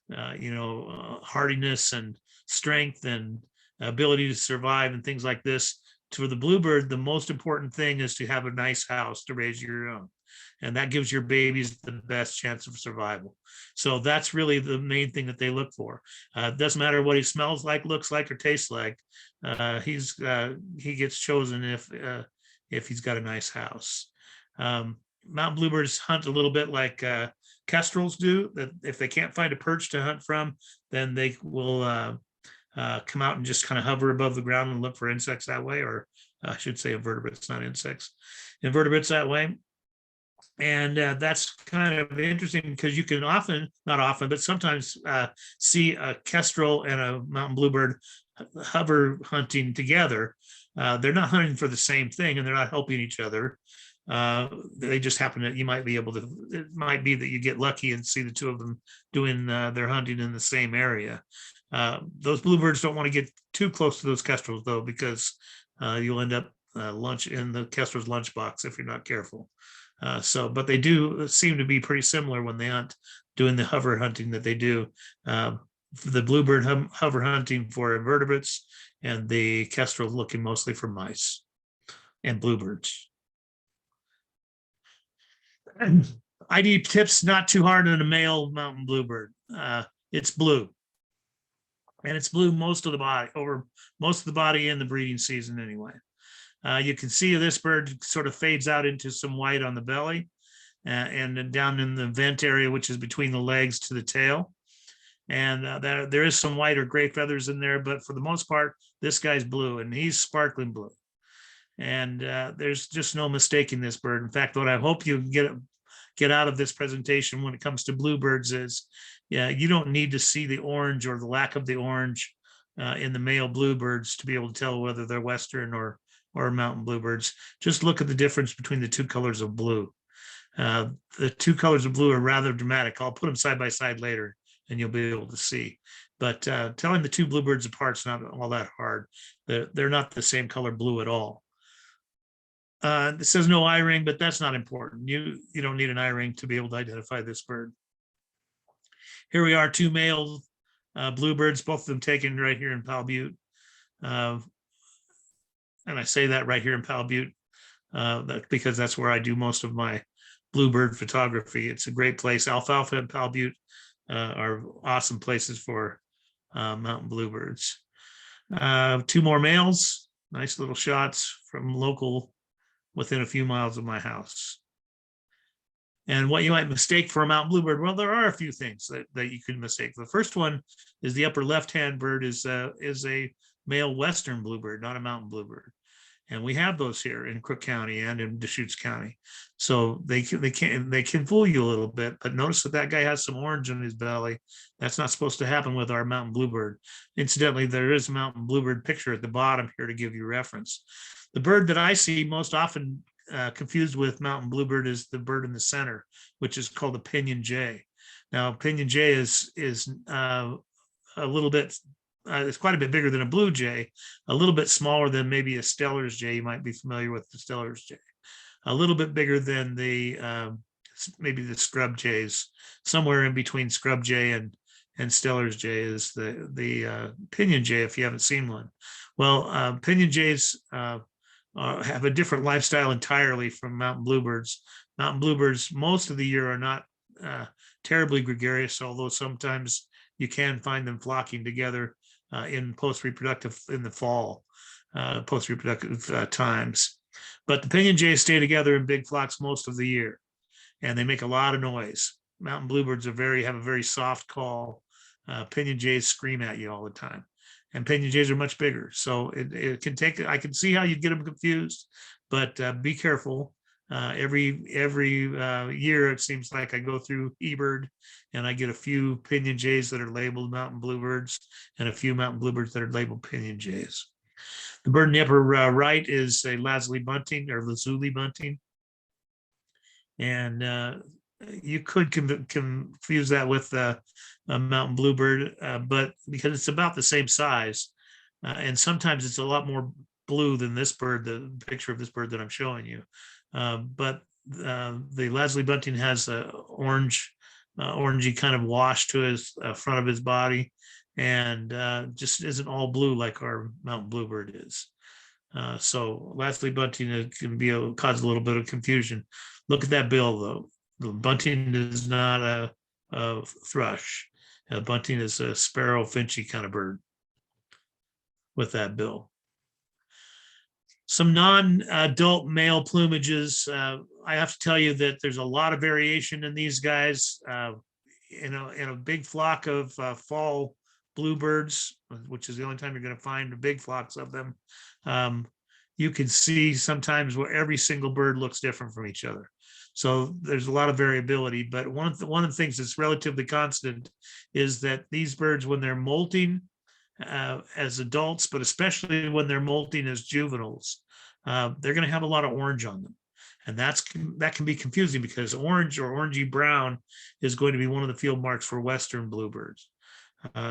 A: hardiness and strength and ability to survive and things like this. For the bluebird, the most important thing is to have a nice house to raise your own. And that gives your babies the best chance of survival. So that's really the main thing that they look for. It doesn't matter what he smells like, looks like, or tastes like. He gets chosen if he's got a nice house. Mountain bluebirds hunt a little bit like kestrels do. That if they can't find a perch to hunt from, then they will come out and just kind of hover above the ground and look for insects that way, or I should say invertebrates, not insects, invertebrates that way. And that's kind of interesting because you can not often, but sometimes see a kestrel and a mountain bluebird hover hunting together. They're not hunting for the same thing, and they're not helping each other. They just happen that you might be able to, it might be that you get lucky and see the two of them doing their hunting in the same area. Those bluebirds don't want to get too close to those kestrels, though, because you'll end up lunch in the kestrel's lunchbox if you're not careful. But they do seem to be pretty similar when they hunt, doing the hover hunting that they do. The bluebird hover hunting for invertebrates, and the kestrel looking mostly for mice and bluebirds. ID tips not too hard on a male mountain bluebird. It's blue, and it's blue most of the body, over most of the body in the breeding season anyway. You can see this bird sort of fades out into some white on the belly and then down in the vent area, which is between the legs to the tail. And there is some white or gray feathers in there, but for the most part, this guy's blue, and he's sparkling blue. And there's just no mistaking this bird. In fact, what I hope you get out of this presentation when it comes to bluebirds is, you don't need to see the orange or the lack of the orange in the male bluebirds to be able to tell whether they're Western or mountain bluebirds. Just look at the difference between the two colors of blue. The two colors of blue are rather dramatic. I'll put them side by side later, and you'll be able to see. But telling the two bluebirds apart is not all that hard. They're not the same color blue at all. It says no eye ring, but that's not important. You don't need an eye ring to be able to identify this bird. Here we are, two male bluebirds, both of them taken right here in Powell Butte. And I say that right here in Powell Butte because that's where I do most of my bluebird photography. It's a great place. Alfalfa and Powell Butte are awesome places for mountain bluebirds. Two more males, nice little shots from local within a few miles of my house. And what you might mistake for a mountain bluebird, well, there are a few things that you could mistake. The first one is the upper left-hand bird is a male Western bluebird, not a mountain bluebird. And we have those here in Crook County and in Deschutes County. So they can fool you a little bit, but notice that guy has some orange on his belly. That's not supposed to happen with our mountain bluebird. Incidentally, there is a mountain bluebird picture at the bottom here to give you reference. The bird that I see most often confused with mountain bluebird is the bird in the center, which is called a pinyon jay. Now, pinyon jay is a little bit, it's quite a bit bigger than a blue jay, a little bit smaller than maybe a Steller's jay. You might be familiar with the Steller's jay. A little bit bigger than maybe the scrub jays. Somewhere in between scrub jay and Steller's jay is the pinyon jay, if you haven't seen one. Well, pinyon jays have a different lifestyle entirely from mountain bluebirds. Mountain bluebirds most of the year are not terribly gregarious, although sometimes you can find them flocking together in post-reproductive, in the fall, post-reproductive times. But the pinyon jays stay together in big flocks most of the year, and they make a lot of noise. Mountain bluebirds have a very soft call. Pinyon jays scream at you all the time. And pinyon jays are much bigger. So it can take, I can see how you get them confused, but be careful. Every year, it seems like I go through eBird and I get a few pinyon jays that are labeled mountain bluebirds and a few mountain bluebirds that are labeled pinyon jays. The bird in the upper right is a lazuli bunting or lazuli bunting. And you could confuse that with a mountain bluebird, but because it's about the same size, and sometimes it's a lot more blue than this bird, the picture of this bird that I'm showing you. But the Leslie bunting has a orangey kind of wash to his front of his body, and just isn't all blue like our mountain bluebird is. So Leslie bunting can cause a little bit of confusion. Look at that bill though. The bunting is not a thrush. Bunting is a sparrow finchy kind of bird with that bill. Some non-adult male plumages. I have to tell you that there's a lot of variation in these guys. In a big flock of fall bluebirds, which is the only time you're going to find big flocks of them, you can see sometimes where every single bird looks different from each other. So there's a lot of variability, but one of the things that's relatively constant is that these birds, when they're molting as adults, but especially when they're molting as juveniles, they're going to have a lot of orange on them. And that can be confusing because orange or orangey brown is going to be one of the field marks for Western bluebirds.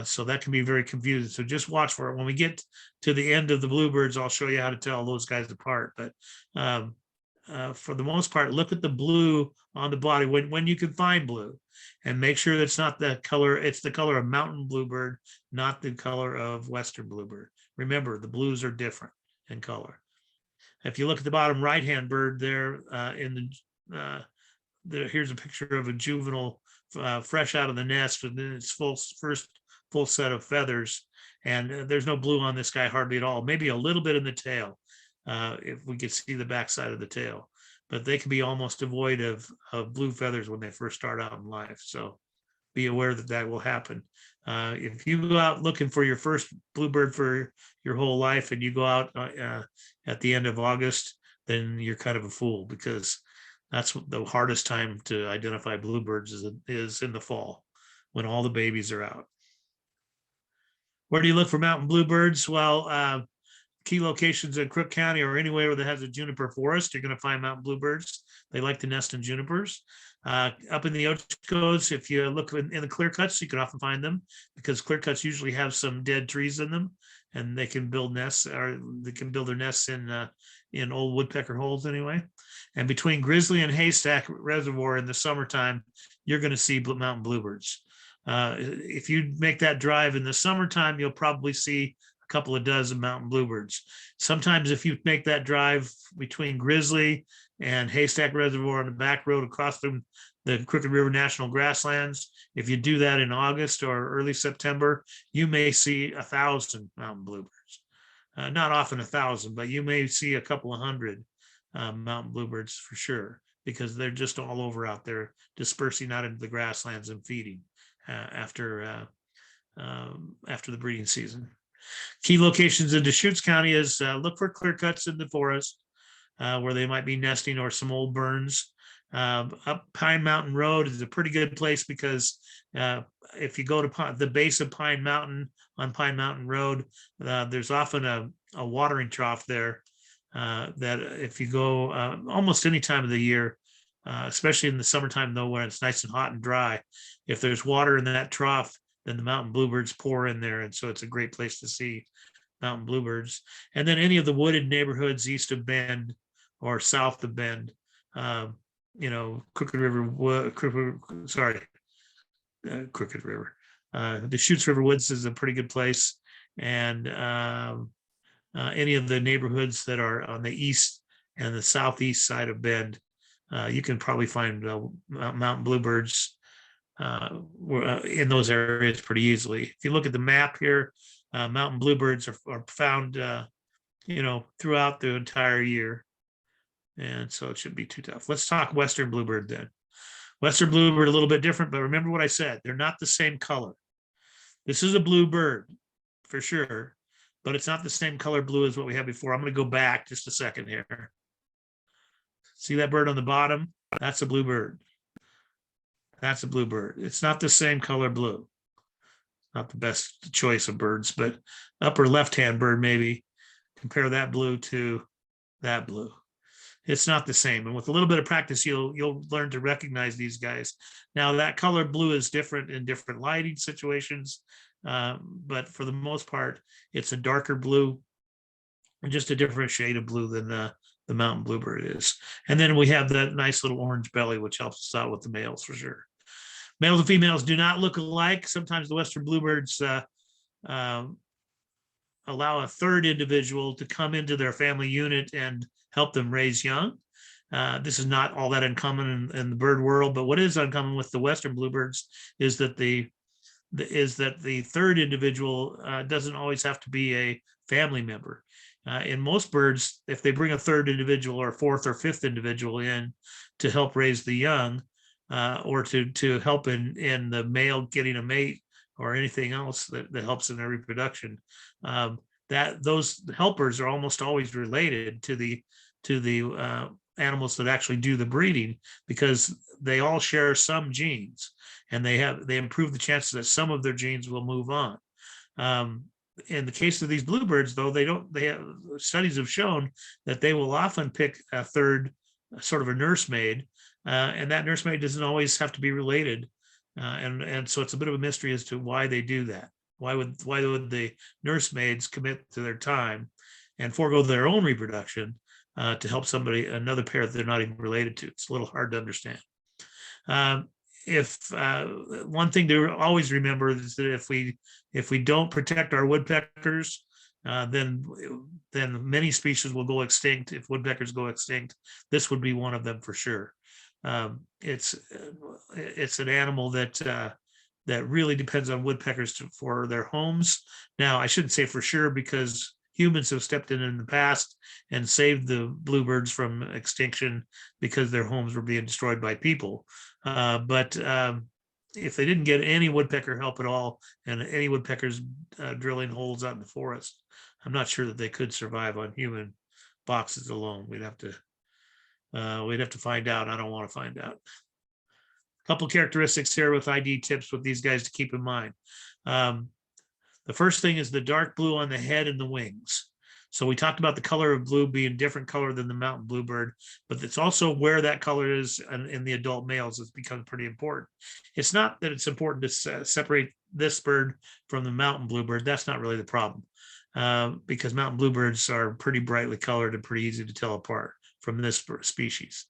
A: So that can be very confusing. So just watch for it. When we get to the end of the bluebirds, I'll show you how to tell those guys apart. But for the most part, look at the blue on the body when you can find blue, and make sure that's not the color. It's the color of mountain bluebird, not the color of Western bluebird. Remember, the blues are different in color. If you look at the bottom right-hand bird there, here's a picture of a juvenile fresh out of the nest with its first full set of feathers, and there's no blue on this guy hardly at all. Maybe a little bit in the tail, if we could see the backside of the tail, but they can be almost devoid of blue feathers when they first start out in life. So be aware that will happen. If you go out looking for your first bluebird for your whole life and you go out at the end of August, then you're kind of a fool, because that's the hardest time to identify bluebirds is in the fall when all the babies are out. Where do you look for mountain bluebirds? Well, key locations in Crook County or anywhere that has a juniper forest, you're going to find mountain bluebirds. They like to nest in junipers. Up in the Ochoas, if you look in the clear cuts, you can often find them, because clear cuts usually have some dead trees in them, and they can build nests, or they can build their nests in old woodpecker holes anyway. And between Grizzly and Haystack Reservoir in the summertime, you're going to see mountain bluebirds. If you make that drive in the summertime, you'll probably see a couple of dozen mountain bluebirds. Sometimes if you make that drive between Grizzly and Haystack Reservoir on the back road across from the Crooked River National Grasslands, if you do that in August or early September, you may see 1,000 mountain bluebirds. Not often 1,000, but you may see a couple of hundred mountain bluebirds for sure, because they're just all over out there, dispersing out into the grasslands and feeding after the breeding season. Key locations in Deschutes County is look for clear cuts in the forest where they might be nesting, or some old burns. Up Pine Mountain Road is a pretty good place, because if you go to the base of Pine Mountain on Pine Mountain Road, there's often a watering trough there that if you go almost any time of the year, especially in the summertime though, when it's nice and hot and dry, if there's water in that trough, then the mountain bluebirds pour in there. And so it's a great place to see mountain bluebirds. And then any of the wooded neighborhoods east of Bend or south of Bend, Crooked River, Crooked River. Deschutes River Woods is a pretty good place. And any of the neighborhoods that are on the east and the southeast side of Bend, you can probably find mountain bluebirds in those areas pretty easily. If you look at the map here, mountain bluebirds are found, throughout the entire year. And so it shouldn't be too tough. Let's talk Western bluebird then. Western bluebird, a little bit different, but remember what I said. They're not the same color. This is a blue bird for sure, but it's not the same color blue as what we had before. I'm going to go back just a second here. See that bird on the bottom? That's a blue bird. That's a blue bird. It's not the same color blue. Not the best choice of birds, but upper left-hand bird, maybe compare that blue to that blue. it's not the same. And with a little bit of practice, you'll learn to recognize these guys. Now that color blue is different in different lighting situations, but for the most part, it's a darker blue, just a different shade of blue than the mountain bluebird is. And then we have that nice little orange belly, which helps us out with the males for sure. Males and females do not look alike. Sometimes the western bluebirds allow a third individual to come into their family unit and help them raise young. This is not all that uncommon in the bird world, but what is uncommon with the western bluebirds is that the third individual doesn't always have to be a family member. In most birds, if they bring a third individual or fourth or fifth individual in to help raise the young, or to help in the male getting a mate or anything else that helps in their reproduction, that those helpers are almost always related to the animals that actually do the breeding, because they all share some genes, and they improve the chances that some of their genes will move on. In the case of these bluebirds, though, studies have shown that they will often pick a third, sort of a nursemaid, and that nursemaid doesn't always have to be related. And so it's a bit of a mystery as to why they do that. Why would the nursemaids commit to their time and forego their own reproduction to help another pair that they're not even related to? It's a little hard to understand. If one thing to always remember is that if we don't protect our woodpeckers, then many species will go extinct. If woodpeckers go extinct, this would be one of them for sure. It's an animal that really depends on woodpeckers for their homes. Now, I shouldn't say for sure, because humans have stepped in the past and saved the bluebirds from extinction because their homes were being destroyed by people. But if they didn't get any woodpecker help at all, and any woodpeckers drilling holes out in the forest, I'm not sure that they could survive on human boxes alone. We'd have to find out. I don't want to find out. A couple characteristics here with ID tips with these guys to keep in mind. The first thing is the dark blue on the head and the wings. So we talked about the color of blue being different color than the mountain bluebird, but it's also where that color is in the adult males. It's become pretty important. It's not that it's important to separate this bird from the mountain bluebird. That's not really the problem, because mountain bluebirds are pretty brightly colored and pretty easy to tell apart from this species.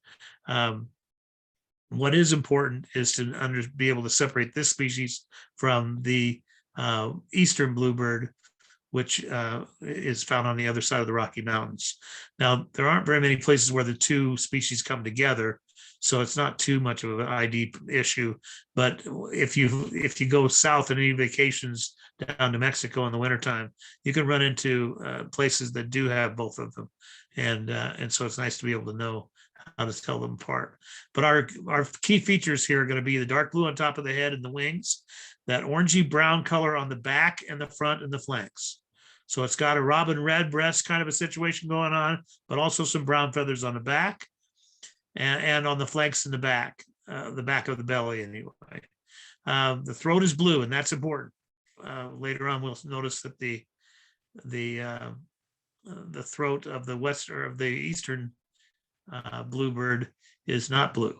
A: What is important is to be able to separate this species from the eastern bluebird, which is found on the other side of the Rocky Mountains. Now, there aren't very many places where the two species come together, so it's not too much of an ID issue. But if you go south on any vacations down to Mexico in the wintertime, you can run into places that do have both of them. And so it's nice to be able to know how to tell them apart. But our key features here are going to be the dark blue on top of the head and the wings, that orangey brown color on the back and the front and the flanks. So it's got a robin red breast kind of a situation going on, but also some brown feathers on the back and on the flanks and the back of the belly anyway. The throat is blue, and that's important. Later on, we'll notice that the throat of the eastern bluebird is not blue,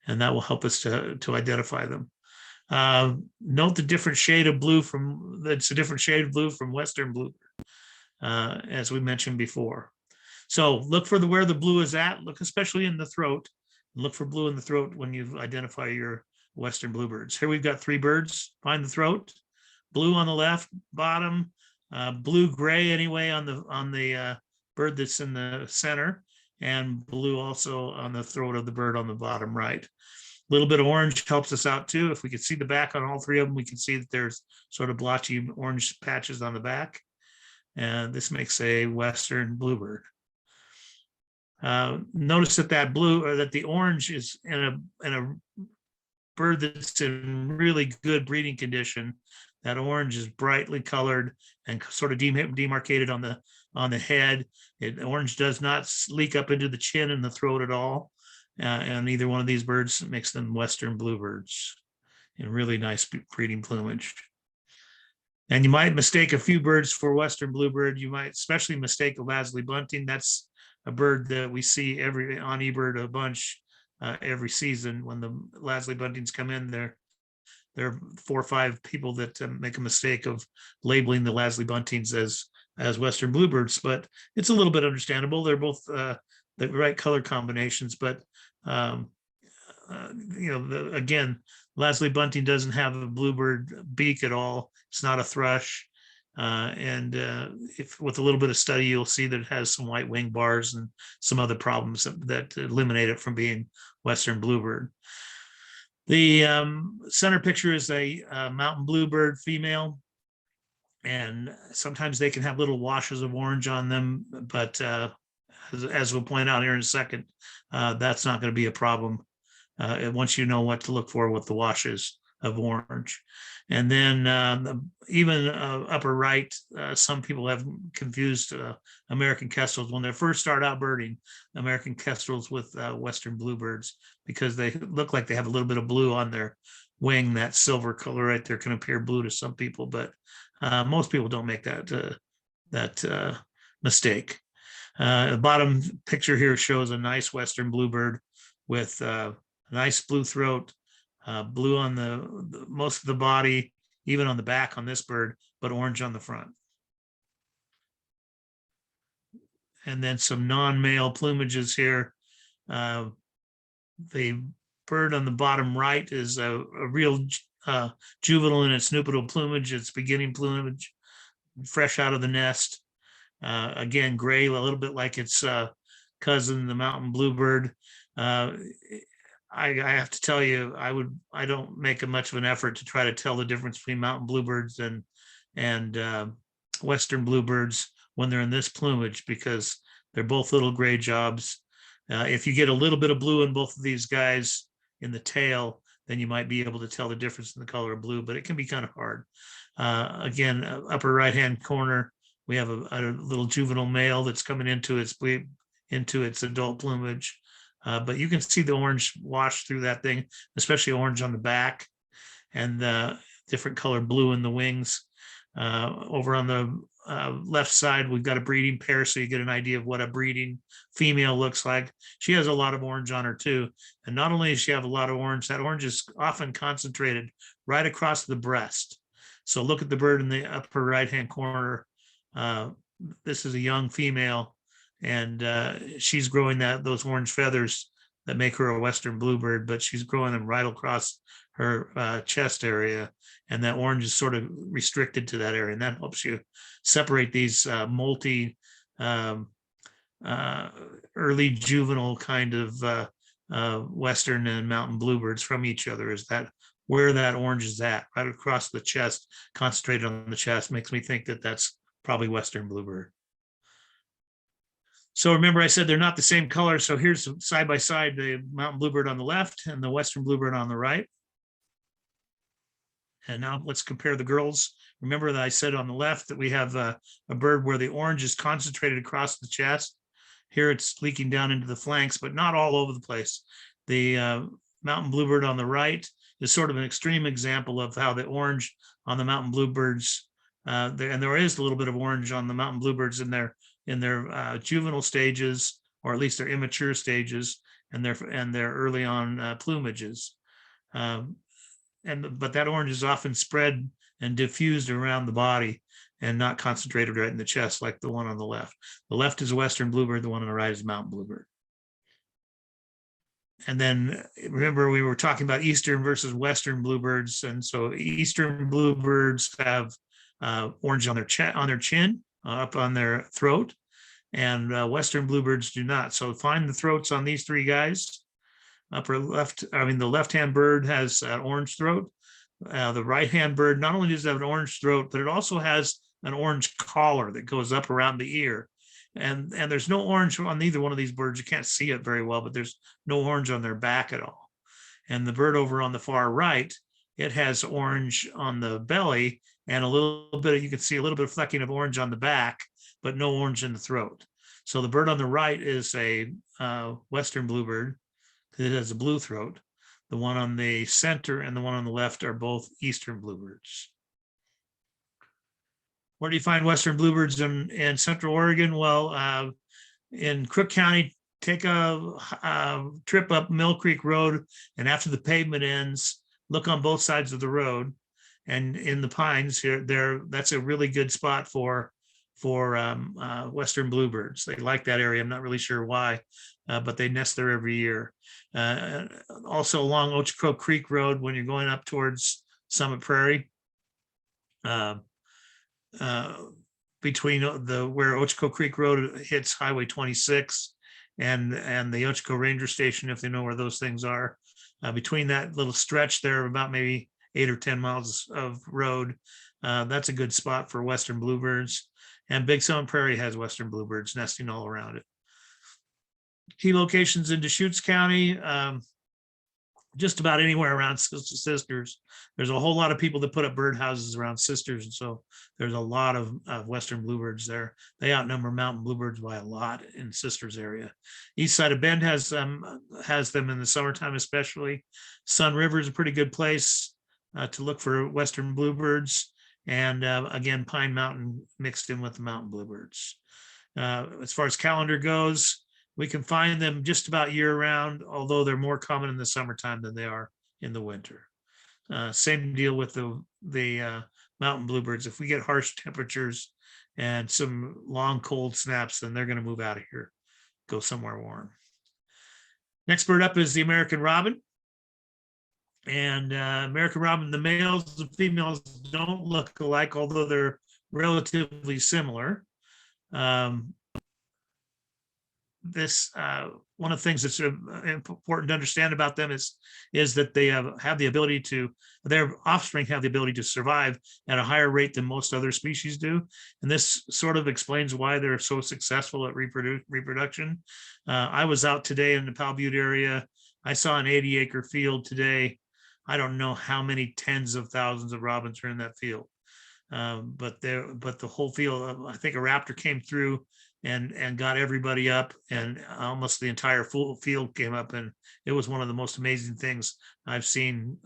A: and that will help us to identify them. Note the different shade of blue it's a different shade of blue from western bluebird, as we mentioned before. So look for where the blue is at. Look especially in the throat. Look for blue in the throat when you identify your western bluebirds. Here we've got 3 birds. Find the throat. Blue on the left bottom, blue gray anyway on the bird that's in the center, and blue also on the throat of the bird on the bottom right. A little bit of orange helps us out too. If we can see the back on all 3 of them, we can see that there's sort of blotchy orange patches on the back. And this makes a western bluebird. Notice that the orange is in a bird that's in really good breeding condition. That orange is brightly colored and sort of demarcated on the head. Orange does not leak up into the chin and the throat at all. And either one of these birds makes them western bluebirds in really nice breeding plumage. And you might mistake a few birds for western bluebird. You might especially mistake a Lasley bunting. That's a bird that we see on eBird a bunch every season. When the Lasley buntings come in, there are 4 or 5 people that make a mistake of labeling the Lasley buntings as Western bluebirds, but it's a little bit understandable. They're both the right color combinations, but um, again, Lasley bunting doesn't have a bluebird beak at all. It's not a thrush. And if with a little bit of study, you'll see that it has some white wing bars and some other problems that eliminate it from being Western bluebird. The center picture is a mountain bluebird female, and sometimes they can have little washes of orange on them, but as we'll point out here in a second, that's not going to be a problem once you know what to look for with the washes of orange. And then even upper right, some people have confused American kestrels when they first start out birding American kestrels with Western bluebirds, because they look like they have a little bit of blue on their wing. That silver color right there can appear blue to some people, but most people don't make that mistake. The bottom picture here shows a nice Western bluebird with a nice blue throat, blue on the most of the body, even on the back on this bird, but orange on the front. And then some non-male plumages here. The bird on the bottom right is a real juvenile in its nuptial plumage, its beginning plumage, fresh out of the nest. Again, gray, a little bit like its cousin, the mountain bluebird. I have to tell you, I don't make much of an effort to try to tell the difference between mountain bluebirds and Western bluebirds when they're in this plumage, because they're both little gray jobs. If you get a little bit of blue in both of these guys in the tail, then you might be able to tell the difference in the color of blue, but it can be kind of hard. Again, upper right-hand corner, we have a little juvenile male that's coming into its adult plumage. But you can see the orange wash through that thing, especially orange on the back, and different color blue in the wings. Over on the left side, we've got a breeding pair, so you get an idea of what a breeding female looks like. She has a lot of orange on her too. And not only does she have a lot of orange, that orange is often concentrated right across the breast. So look at the bird in the upper right-hand corner. This is a young female, and she's growing those orange feathers that make her a Western bluebird, but she's growing them right across her chest area, and that orange is sort of restricted to that area, and that helps you separate these multi early juvenile kind of Western and mountain bluebirds from each other. Is that where that orange is at, right across the chest, concentrated on the chest, makes me think that that's probably Western bluebird. So remember, I said they're not the same color. So here's side by side, the mountain bluebird on the left and the Western bluebird on the right. And now let's compare the girls. Remember that I said on the left that we have a bird where the orange is concentrated across the chest. Here it's leaking down into the flanks, but not all over the place. The mountain bluebird on the right is sort of an extreme example of how the orange on the mountain bluebirds, and there is a little bit of orange on the mountain bluebirds in their juvenile stages, or at least their immature stages, and their early on plumages. But that orange is often spread and diffused around the body and not concentrated right in the chest like the one on the left. The left is Western bluebird, the one on the right is mountain bluebird. And then remember, we were talking about Eastern versus Western bluebirds. And so Eastern bluebirds have orange on their chin, up on their throat, and Western bluebirds do not. So find the throats on these 3 guys. Upper left, the left-hand bird has an orange throat. The right-hand bird not only does it have an orange throat, but it also has an orange collar that goes up around the ear. And there's no orange on either one of these birds. You can't see it very well, but there's no orange on their back at all. And the bird over on the far right, it has orange on the belly and a little bit, you can see a little bit of flecking of orange on the back, but no orange in the throat. So the bird on the right is a Western bluebird. It has a blue throat. The one on the center and the one on the left are both Eastern bluebirds. Where do you find Western bluebirds in Central Oregon? Well, in Crook County, take a trip up Mill Creek Road, and after the pavement ends, look on both sides of the road. And in the pines here, that's a really good spot for western bluebirds. They like that area. I'm not really sure why, but they nest there every year. Also along Ocho Creek Road, when you're going up towards Summit Prairie, uh, uh, between the where Ocho Creek Road hits Highway 26 and the Ocho Ranger Station, if they know where those things are. Between that little stretch there, about maybe 8 or 10 miles of road, that's a good spot for western bluebirds. And Big Summit Prairie has western bluebirds nesting all around it. Key locations in Deschutes County, just about anywhere around Sisters. There's a whole lot of people that put up birdhouses around Sisters, and so there's a lot of western bluebirds there. They outnumber mountain bluebirds by a lot in Sisters area. East side of Bend has them in the summertime, especially. Sun River is a pretty good place to look for western bluebirds, and again, Pine Mountain mixed in with the mountain bluebirds. As far as calendar goes, we can find them just about year round, although they're more common in the summertime than they are in the winter. Same deal with the mountain bluebirds. If we get harsh temperatures and some long cold snaps, then they're going to move out of here, go somewhere warm. Next bird up is the American robin. And American robin, the males and females don't look alike, although they're relatively similar. This one of the things that's important to understand about them is that they have the ability to, their offspring have the ability to survive at a higher rate than most other species do, and this sort of explains why they're so successful at reproduction. I was out today in the Powell Butte area. I saw an 80-acre field today. I don't know how many tens of thousands of robins are in that field, but the whole field. I think a raptor came through and got everybody up, and almost the entire full field came up, and it was one of the most amazing things I've seen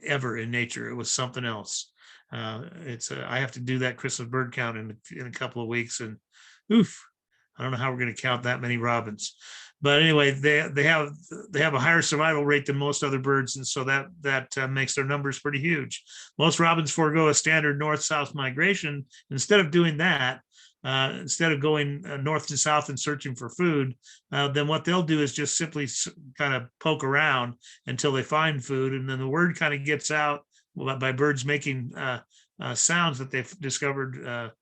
A: ever in nature. It was something else. I have to do that Christmas bird count in a couple of weeks, and oof, I don't know how we're going to count that many robins. But anyway, they have a higher survival rate than most other birds, and so that makes their numbers pretty huge. Most robins forego a standard north-south migration. Instead of doing that, instead of going north to south and searching for food, then what they'll do is just simply kind of poke around until they find food. And then the word kind of gets out by birds making sounds that they've discovered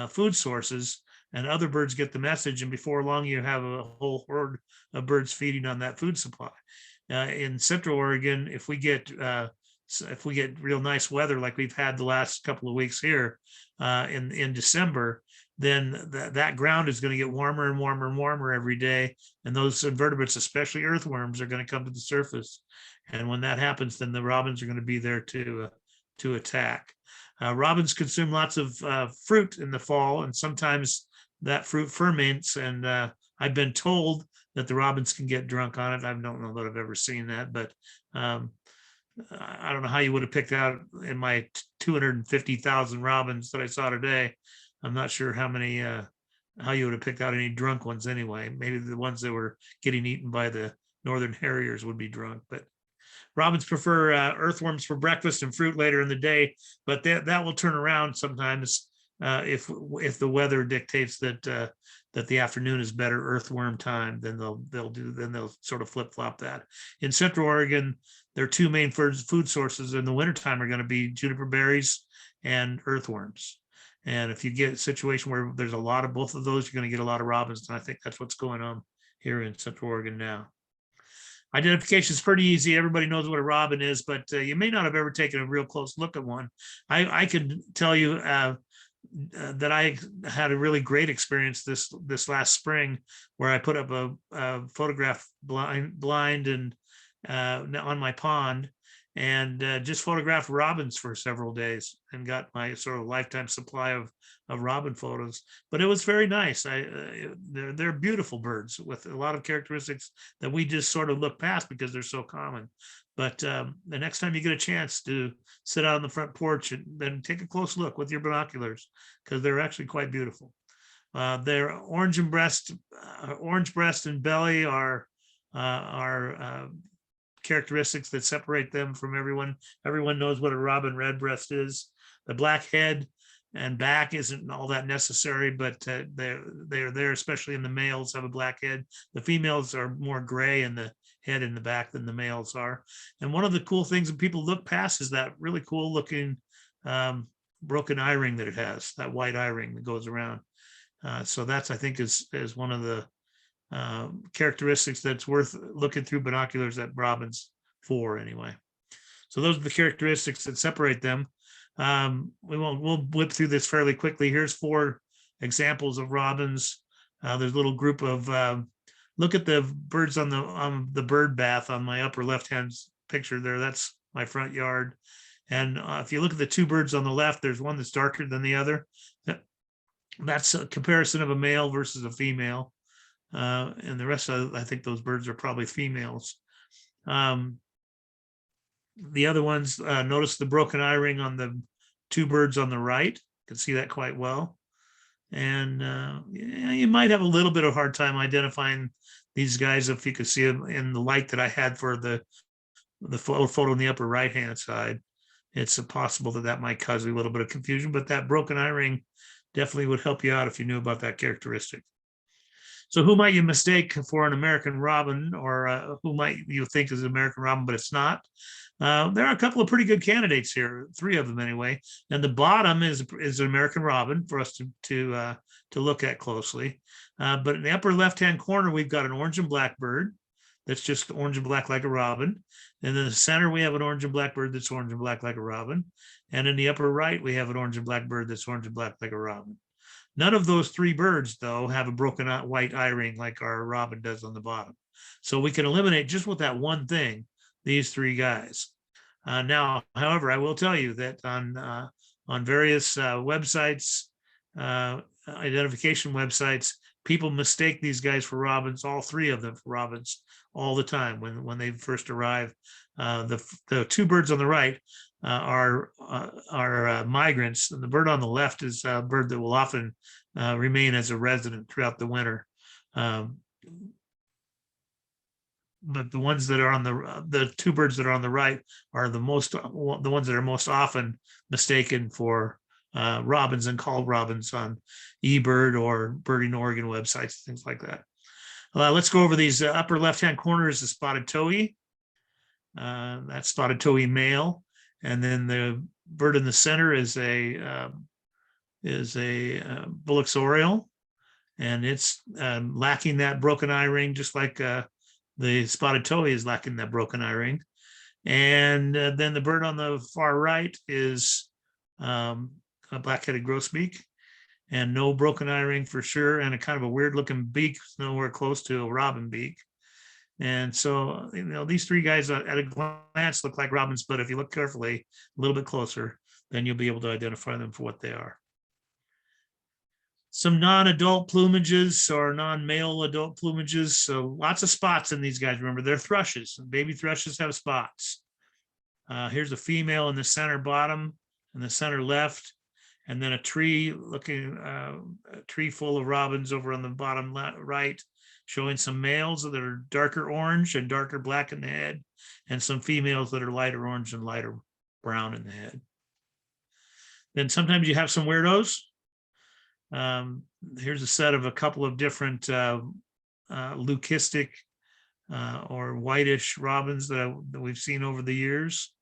A: food sources, and other birds get the message. And before long, you have a whole horde of birds feeding on that food supply. In Central Oregon, if we get real nice weather like we've had the last couple of weeks here in December, then that ground is going to get warmer and warmer and warmer every day. And those invertebrates, especially earthworms, are going to come to the surface. And when that happens, then the robins are going to be there to attack. Robins consume lots of fruit in the fall, and sometimes that fruit ferments. And I've been told that the robins can get drunk on it. I don't know that I've ever seen that, but I don't know how you would have picked out in my 250,000 robins that I saw today. I'm not sure how you would have picked out any drunk ones anyway. Maybe the ones that were getting eaten by the northern harriers would be drunk, but robins prefer earthworms for breakfast and fruit later in the day, but that will turn around sometimes if the weather dictates that the afternoon is better earthworm time. Then they'll sort of flip-flop that. In Central Oregon, their two main food sources in the wintertime are going to be juniper berries and earthworms. And if you get a situation where there's a lot of both of those, you're going to get a lot of robins. And I think that's what's going on here in Central Oregon now. Identification is pretty easy. Everybody knows what a robin is, but you may not have ever taken a real close look at one. I can tell you that I had a really great experience this last spring, where I put up a photograph blind and on my pond, and just photographed robins for several days and got my sort of lifetime supply of robin photos. But it was very nice. They're beautiful birds with a lot of characteristics that we just sort of look past because they're so common. But the next time you get a chance to sit out on the front porch and then take a close look with your binoculars, because they're actually quite beautiful. Their orange breast and belly are characteristics that separate them from everyone. Everyone knows what a robin redbreast is. The black head and back isn't all that necessary, but they're there, especially in the males have a black head. The females are more gray in the head and the back than the males are. And one of the cool things that people look past is that really cool looking broken eye ring that it has, that white eye ring that goes around. So that's, I think, is one of the characteristics that's worth looking through binoculars at robins for anyway. So those are the characteristics that separate them. We'll whip through this fairly quickly. Here's 4 examples of robins. There's a little group of look at the birds on the bird bath on my upper left hand picture there. That's my front yard. And if you look at the 2 birds on the left, there's one that's darker than the other. That's a comparison of a male versus a female. And the rest of, I think those birds are probably females. The other ones, notice the broken eye ring on the 2 birds on the right. You can see that quite well. And yeah, you might have a little bit of hard time identifying these guys if you could see them in the light that I had for the photo on the upper right hand side. It's possible that might cause a little bit of confusion, but that broken eye ring definitely would help you out if you knew about that characteristic. So who might you mistake for an American robin, or who might you think is an American robin, but it's not? There are a couple of pretty good candidates here, 3 of them anyway. And the bottom is an American robin for us to look at closely. But in the upper left-hand corner, we've got an orange and black bird that's just orange and black like a robin. And in the center, we have an orange and black bird that's orange and black like a robin. And in the upper right, we have an orange and black bird that's orange and black like a robin. None of those 3 birds, though, have a broken out white eye ring like our robin does on the bottom. So we can eliminate just with that one thing, these 3 guys. Now, however, I will tell you that on various websites, identification websites, people mistake these guys for robins, all 3 of them for robins, all the time when they first arrive. The 2 birds on the right are migrants, and the bird on the left is a bird that will often remain as a resident throughout the winter. But the ones that are on the 2 birds that are on the right are the ones that are most often mistaken for robins and called robins on eBird or Birding Oregon websites, things like that. Let's go over these. Upper left-hand corner is the spotted towhee. That's spotted towhee male, and then the bird in the center is a Bullock's oriole, and it's lacking that broken eye ring, just like the spotted towhee is lacking that broken eye ring. And then the bird on the far right is a black-headed grosbeak, and no broken eye ring for sure, and a kind of a weird looking beak, nowhere close to a robin beak. And so, these 3 guys at a glance look like robins, but if you look carefully, a little bit closer, then you'll be able to identify them for what they are. Some non-adult plumages or non-male adult plumages. So lots of spots in these guys. Remember, they're thrushes. Baby thrushes have spots. Here's a female in the center bottom and the center left, and then a tree full of robins over on the bottom right, showing some males that are darker orange and darker black in the head, and some females that are lighter orange and lighter brown in the head. Then sometimes you have some weirdos. Here's a set of a couple of different leucistic or whitish robins that we've seen over the years.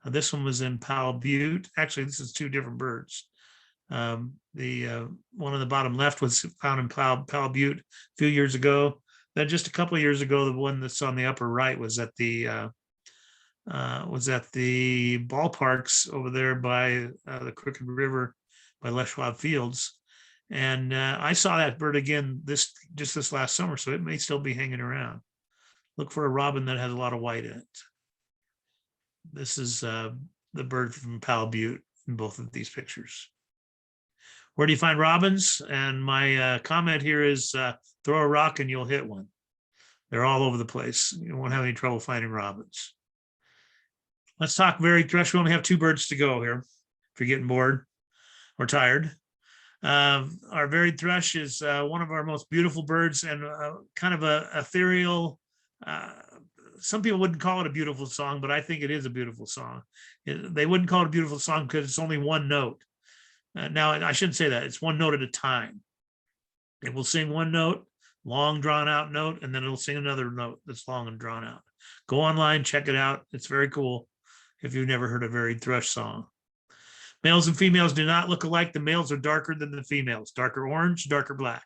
A: This one was in Powell Butte. Actually, this is 2 different birds. The one on the bottom left was found in Powell Butte a few years ago. Then just a couple of years ago, the one that's on the upper right was at the ballparks over there by the Crooked River by Les Schwab Fields. And I saw that bird again this last summer, so it may still be hanging around. Look for a robin that has a lot of white in it. This is the bird from Powell Butte in both of these pictures. Where do you find robins? And my comment here is throw a rock and you'll hit one. They're all over the place. You won't have any trouble finding robins. Let's talk very thrush. We only have 2 birds to go here if you're getting bored or tired. Our varied thrush is one of our most beautiful birds and kind of a ethereal. Uh, some people wouldn't call it a beautiful song, but I think it is a beautiful song. They wouldn't call it a beautiful song because it's only one note. Now, I shouldn't say that. It's one note at a time. It will sing one note, long drawn out note, and then it'll sing another note that's long and drawn out. Go online, check it out. It's very cool if you've never heard a varied thrush song. Males and females do not look alike. The males are darker than the females, darker orange, darker black.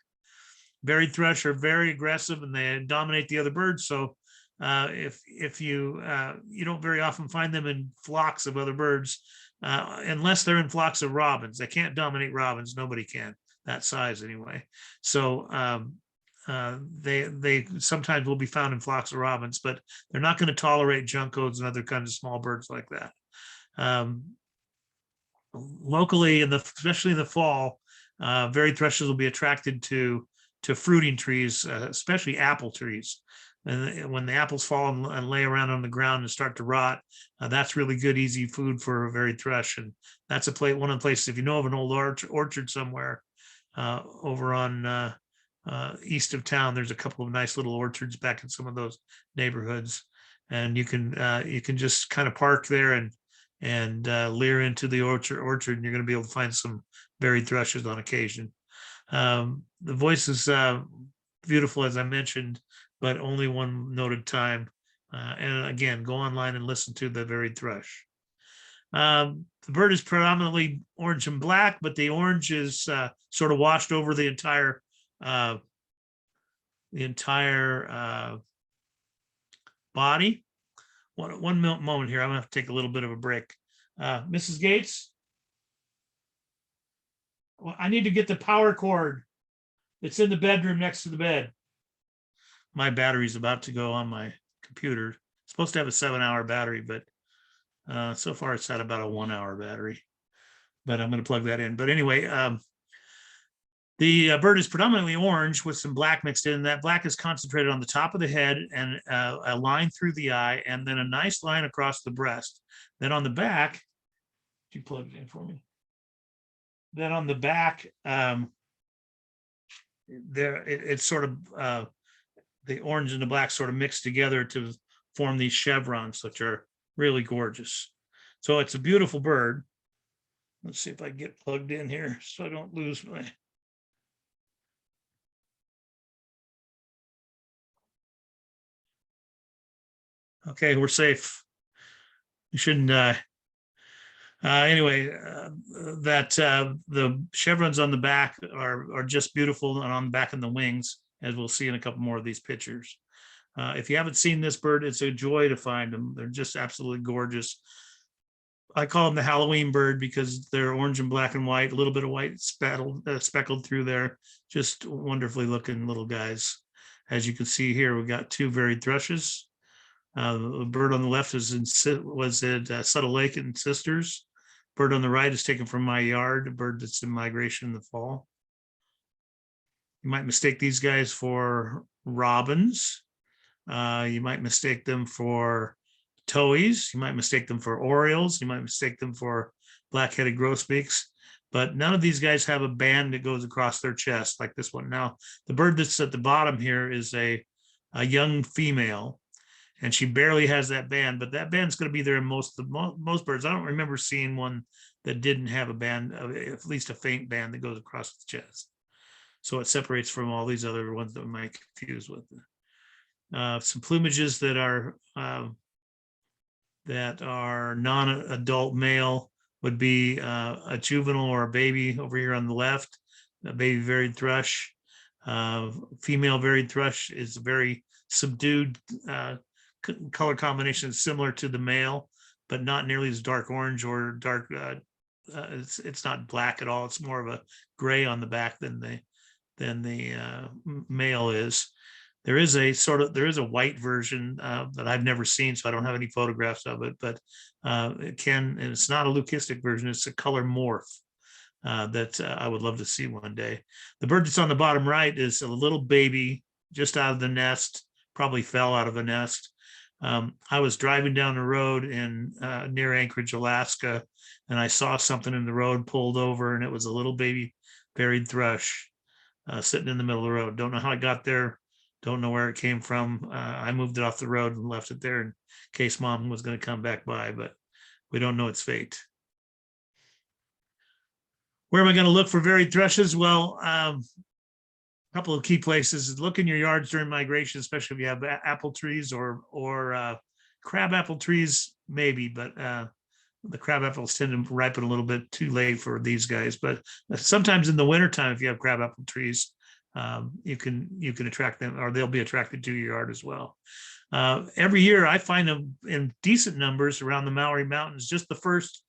A: Varied thrush are very aggressive and they dominate the other birds. So if you you don't very often find them in flocks of other birds, unless they're in flocks of robins. They can't dominate robins. Nobody can, that size anyway. So they sometimes will be found in flocks of robins, but they're not going to tolerate juncos and other kinds of small birds like that. Locally, especially in the fall, varied thrushes will be attracted to fruiting trees, especially apple trees. And when the apples fall and lay around on the ground and start to rot, that's really good, easy food for a varied thrush. And that's one of the places, if you know of an old orchard somewhere over on east of town, there's a couple of nice little orchards back in some of those neighborhoods, and you can just kind of park there and leer into the orchard, and you're going to be able to find some varied thrushes on occasion. The voice is beautiful, as I mentioned, but only one note at a time. And again, go online and listen to the varied thrush. The bird is predominantly orange and black, but the orange is sort of washed over the entire body. One moment here. I'm gonna have to take a little bit of a break. Mrs. Gates, well, I need to get the power cord. It's in the bedroom next to the bed. My battery's about to go on my computer. It's supposed to have a 7-hour battery, but so far it's at about a 1-hour battery. But I'm going to plug that in. But anyway, the bird is predominantly orange with some black mixed in. That black is concentrated on the top of the head and a line through the eye, and then a nice line across the breast. Then on the back, you plug it in for me. Then on the back, it's sort of the orange and the black sort of mixed together to form these chevrons, which are really gorgeous. So it's a beautiful bird. Let's see if I can get plugged in here so I don't lose my. Okay, we're safe. You shouldn't die. Anyway, the chevrons on the back are just beautiful, and on the back and the wings, as we'll see in a couple more of these pictures. If you haven't seen this bird, it's a joy to find them. They're just absolutely gorgeous. I call them the Halloween bird because they're orange and black and white, a little bit of white speckled through there. Just wonderfully looking little guys. As you can see here, we've got two varied thrushes. The bird on the left was at Subtle Lake and Sisters. Bird on the right is taken from my yard, a bird that's in migration in the fall. You might mistake these guys for robins. You might mistake them for towhees. You might mistake them for orioles. You might mistake them for black-headed grosbeaks. But none of these guys have a band that goes across their chest like this one. Now, the bird that's at the bottom here is a young female, and she barely has that band, but that band's going to be there in most birds. I don't remember seeing one that didn't have a band, at least a faint band that goes across the chest. So it separates from all these other ones that we might confuse with. Some plumages that are non-adult male would be a juvenile or a baby over here on the left, a baby varied thrush. Female varied thrush is a very subdued color combination, similar to the male, but not nearly as dark orange or dark. It's not black at all. It's more of a gray on the back than the male is. There is a white version that I've never seen, so I don't have any photographs of it, but and it's not a leucistic version, it's a color morph that I would love to see one day. The bird that's on the bottom right is a little baby just out of the nest, probably fell out of a nest. I was driving down the road in near Anchorage, Alaska, and I saw something in the road, pulled over, and it was a little baby buried thrush sitting in the middle of the road. Don't know how I got there. Don't know where it came from. I moved it off the road and left it there in case mom was going to come back by, but we don't know its fate. Where am I going to look for varied thrushes? Well, a couple of key places. Look in your yards during migration, especially if you have apple trees or crab apple trees, maybe, but the crab apples tend to ripen a little bit too late for these guys. But sometimes in the wintertime, if you have crab apple trees, you can attract them, or they'll be attracted to your yard as well. Every year I find them in decent numbers around the Maori Mountains, just the first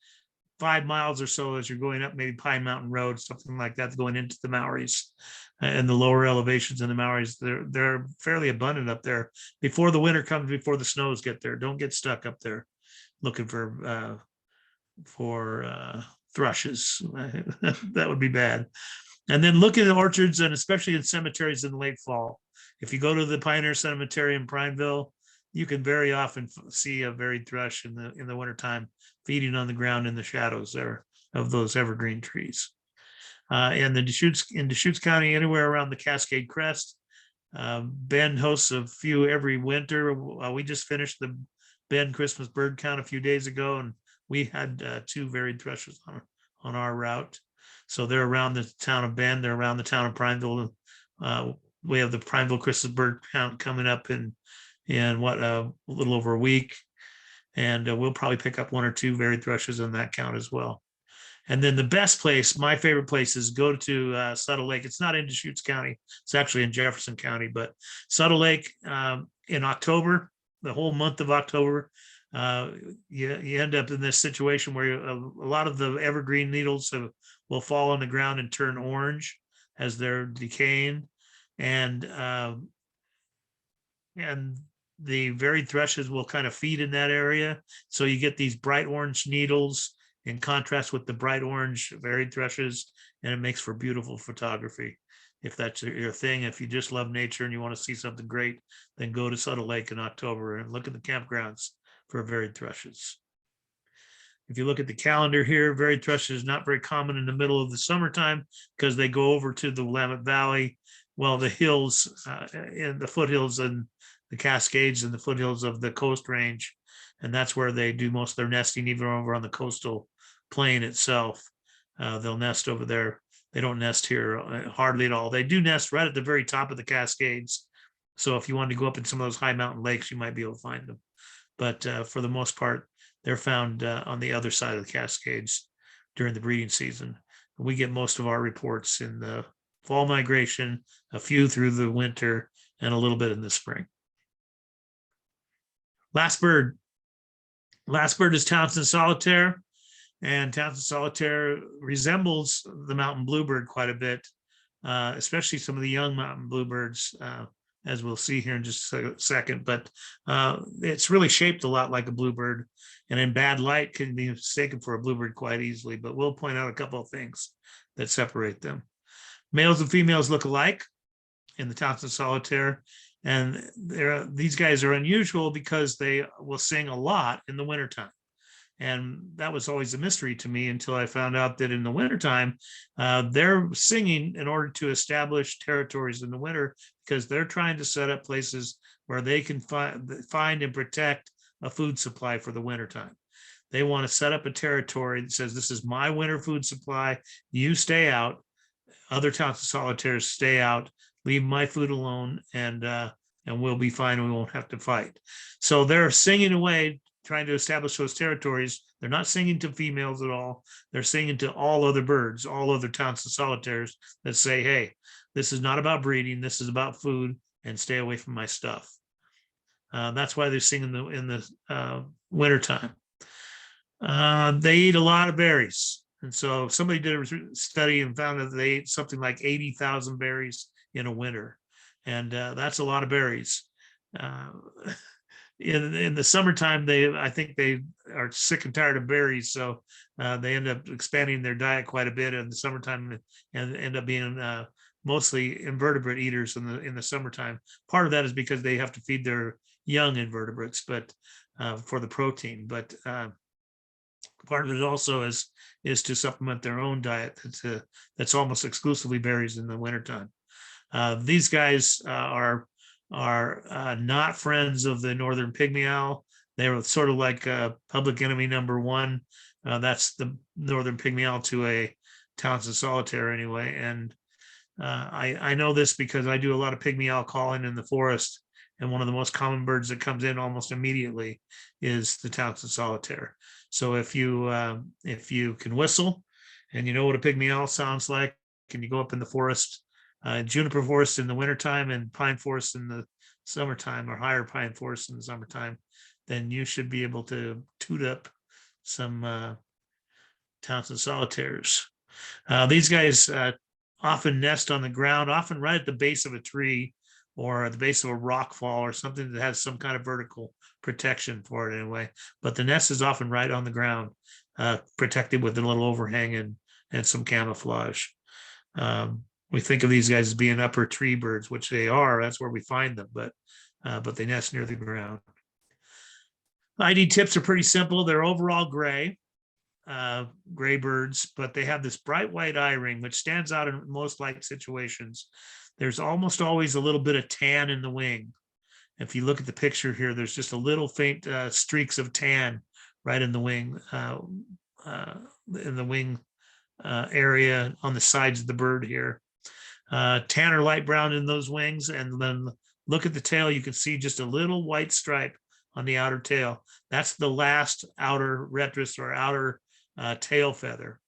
A: 5 miles or so as you're going up maybe Pine Mountain Road, something like that, going into the Maoris and the lower elevations in the Maoris. They're fairly abundant up there before the winter comes, before the snows get there. Don't get stuck up there looking for thrushes. That would be bad. And then look at the orchards, and especially in cemeteries in the late fall. If you go to the Pioneer Cemetery in Prineville, you can very often see a varied thrush in the wintertime feeding on the ground in the shadows there of those evergreen trees. And in Deschutes County, anywhere around the Cascade Crest, Bend hosts a few every winter. We just finished the Bend Christmas bird count a few days ago, and we had 2 varied thrushes on our route. So they're around the town of Bend. They're around the town of Prineville. We have the Prineville Christmas bird count coming up in a little over a week, and we'll probably pick up 1 or 2 varied thrushes in that count as well. And then the best place, my favorite place, is go to Suttle Lake. It's not in Deschutes County. It's actually in Jefferson County, but Suttle Lake in October, the whole month of October, you end up in this situation where a lot of the evergreen needles will fall on the ground and turn orange as they're decaying, and the varied thrushes will kind of feed in that area. So you get these bright orange needles in contrast with the bright orange varied thrushes, and it makes for beautiful photography. If that's your thing, if you just love nature and you want to see something great, then go to Suttle Lake in October and look at the campgrounds for varied thrushes. If you look at the calendar here, varied thrushes is not very common in the middle of the summertime because they go over to the Willamette Valley, while the hills in the foothills and the Cascades and the foothills of the Coast Range, and that's where they do most of their nesting, even over on the coastal plain itself. They'll nest over there. They don't nest here hardly at all. They do nest right at the very top of the Cascades. So if you wanted to go up in some of those high mountain lakes, you might be able to find them. But for the most part, they're found on the other side of the Cascades during the breeding season. We get most of our reports in the fall migration, a few through the winter, and a little bit in the spring. Last bird is Townsend Solitaire, and Townsend Solitaire resembles the mountain bluebird quite a bit, especially some of the young mountain bluebirds, as we'll see here in just a second. But it's really shaped a lot like a bluebird, and in bad light can be mistaken for a bluebird quite easily. But we'll point out a couple of things that separate them. Males and females look alike in the Townsend Solitaire, and these guys are unusual because they will sing a lot in the wintertime. And that was always a mystery to me until I found out that in the wintertime, they're singing in order to establish territories in the winter, because they're trying to set up places where they can find and protect a food supply for the wintertime. They want to set up a territory that says, this is my winter food supply. You stay out. Other Townsend Solitaires stay out, leave my food alone, and we'll be fine, and we won't have to fight. So they're singing away, trying to establish those territories. They're not singing to females at all. They're singing to all other birds, all other Townsend Solitaires that say, hey, this is not about breeding. This is about food, and stay away from my stuff. That's why they're singing in the wintertime. They eat a lot of berries. And so somebody did a study and found that they ate something like 80,000 berries in a winter. And that's a lot of berries. In the summertime, I think they are sick and tired of berries, so they end up expanding their diet quite a bit in the summertime, and end up being mostly invertebrate eaters in the summertime. Part of that is because they have to feed their young invertebrates, but for the protein. But part of it also is to supplement their own diet that's almost exclusively berries in the wintertime. These guys are not friends of the northern pygmy owl. They were sort of like public enemy number one. That's the northern pygmy owl to a Townsend solitaire anyway. And I know this because I do a lot of pygmy owl calling in the forest, and one of the most common birds that comes in almost immediately is the Townsend solitaire. So if you can whistle, and you know what a pygmy owl sounds like, and you go up in the forest, juniper forest in the wintertime and pine forest in the summertime, or higher pine forest in the summertime, then you should be able to toot up some Townsend solitaires. These guys often nest on the ground, often right at the base of a tree or at the base of a rock fall or something that has some kind of vertical protection for it anyway. But the nest is often right on the ground, protected with a little overhang and some camouflage. We think of these guys as being upper tree birds, which they are. That's where we find them, but they nest near the ground. ID tips are pretty simple. They're overall gray birds, but they have this bright white eye ring, which stands out in most light situations. There's almost always a little bit of tan in the wing. If you look at the picture here, there's just a little faint streaks of tan right in the wing, area on the sides of the bird here. Tan or light brown in those wings, and then look at the tail. You can see just a little white stripe on the outer tail. That's the last outer retris or outer tail feather,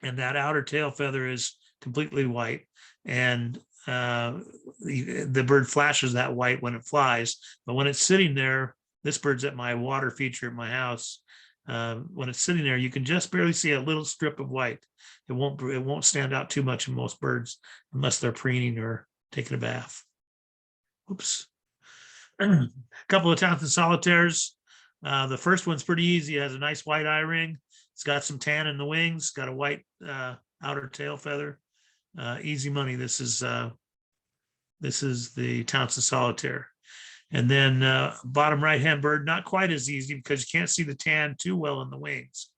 A: and that outer tail feather is completely white, and the bird flashes that white when it flies, but when it's sitting there, this bird's at my water feature at my house. When it's sitting there, you can just barely see a little strip of white. It won't stand out too much in most birds unless they're preening or taking a bath. Oops. A couple of Townsend solitaires. The first one's pretty easy. It has a nice white eye ring. It's got some tan in the wings. Got a white outer tail feather. Easy money. This is the Townsend solitaire. And then bottom right-hand bird, not quite as easy because you can't see the tan too well in the wings.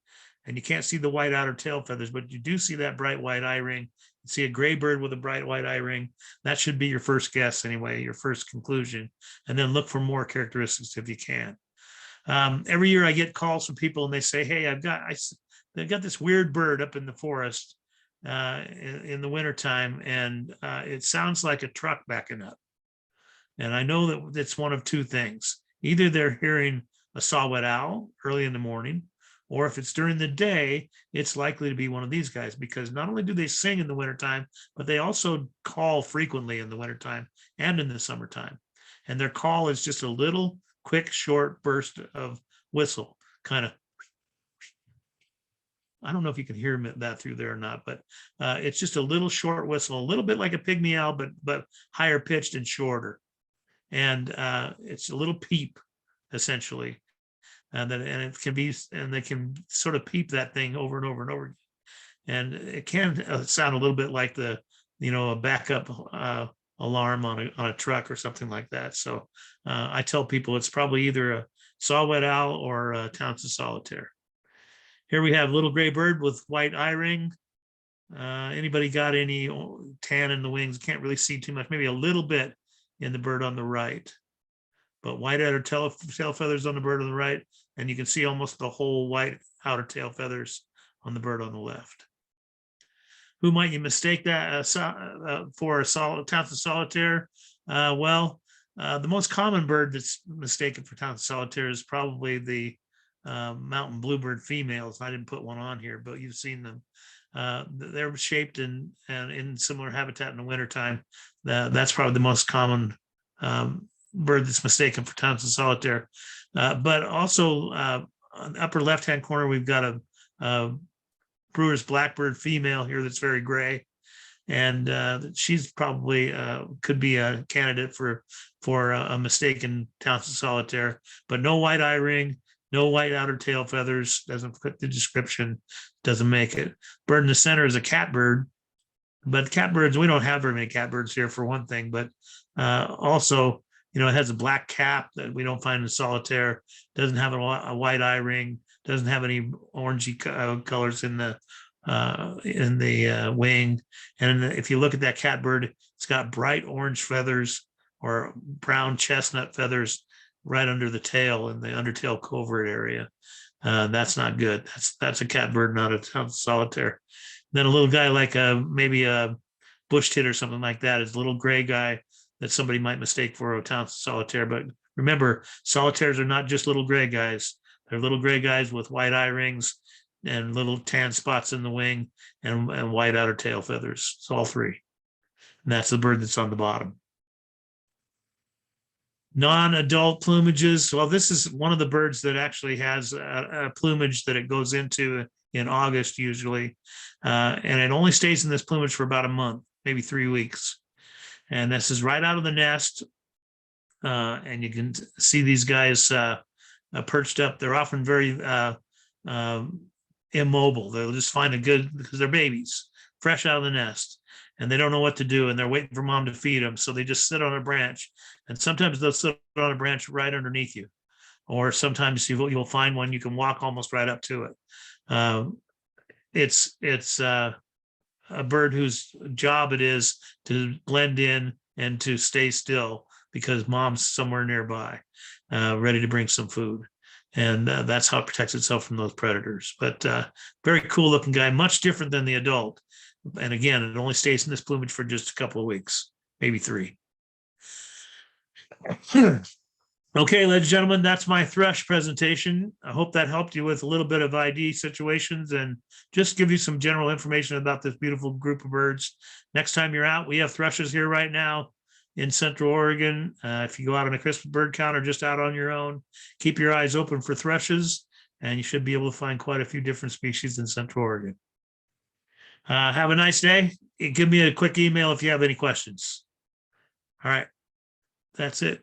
A: And you can't see the white outer tail feathers, but you do see that bright white eye ring. You see a gray bird with a bright white eye ring. That should be your first guess anyway, your first conclusion. And then look for more characteristics if you can. Every year I get calls from people and they say, hey, I've got this weird bird up in the forest in the wintertime, and it sounds like a truck backing up. And I know that it's one of two things. Either they're hearing a saw-whet owl early in the morning, or if it's during the day, it's likely to be one of these guys, because not only do they sing in the wintertime, but they also call frequently in the wintertime and in the summertime. And their call is just a little quick, short burst of whistle, kind of. I don't know if you can hear that through there or not, but it's just a little short whistle, a little bit like a pygmy owl, but higher pitched and shorter. And it's a little peep, essentially, and it can be, and they can sort of peep that thing over and over and over again. And it can sound a little bit like a backup alarm on a truck or something like that. So I tell people it's probably either a saw-whet owl or a Townsend solitaire. Here we have little gray bird with white eye ring. Anybody got any tan in the wings? Can't really see too much, maybe a little bit in the bird on the right, but white outer tail feathers on the bird on the right, and you can see almost the whole white outer tail feathers on the bird on the left. Who might you mistake that for a Townsend solitaire? The most common bird that's mistaken for Townsend solitaire is probably the mountain bluebird females. I didn't put one on here, but you've seen them. They're shaped in similar habitat in the wintertime. That's probably the most common bird that's mistaken for Townsend solitaire. But also on the upper left-hand corner, we've got a Brewer's blackbird female here that's very gray. And she's probably could be a candidate for a mistaken Townsend solitaire, but no white eye ring, no white outer tail feathers, doesn't fit the description, doesn't make it. Bird in the center is a catbird, but catbirds, we don't have very many catbirds here for one thing, but also It has a black cap that we don't find in solitaire. Doesn't have a white eye ring. Doesn't have any orangey colors in the wing. And if you look at that catbird, it's got bright orange feathers or brown chestnut feathers right under the tail in the undertail covert area. That's not good. That's a catbird, not a solitaire. Then a little guy like maybe a bush tit or something like that is a little gray guy that somebody might mistake for a Townsend solitaire. But remember, solitaires are not just little gray guys. They're little gray guys with white eye rings and little tan spots in the wing and white outer tail feathers. It's all three. And that's the bird that's on the bottom. Non-adult plumages. Well, this is one of the birds that actually has a plumage that it goes into in August usually. And it only stays in this plumage for about a month, maybe 3 weeks. And this is right out of the nest. And you can see these guys perched up. They're often very immobile. They'll just find a good, because they're babies, fresh out of the nest. And they don't know what to do. And they're waiting for mom to feed them. So they just sit on a branch. And sometimes they'll sit on a branch right underneath you. Or sometimes you'll find one you can walk almost right up to it. It's a bird whose job it is to blend in and to stay still because mom's somewhere nearby, ready to bring some food. And that's how it protects itself from those predators. But very cool looking guy, much different than the adult. And again, it only stays in this plumage for just a couple of weeks, maybe 3. Okay, ladies and gentlemen, that's my thrush presentation. I hope that helped you with a little bit of ID situations and just give you some general information about this beautiful group of birds. Next time you're out, we have thrushes here right now in Central Oregon. If you go out on a Christmas bird count or just out on your own, keep your eyes open for thrushes, and you should be able to find quite a few different species in Central Oregon. Have a nice day. Give me a quick email if you have any questions. All right, that's it.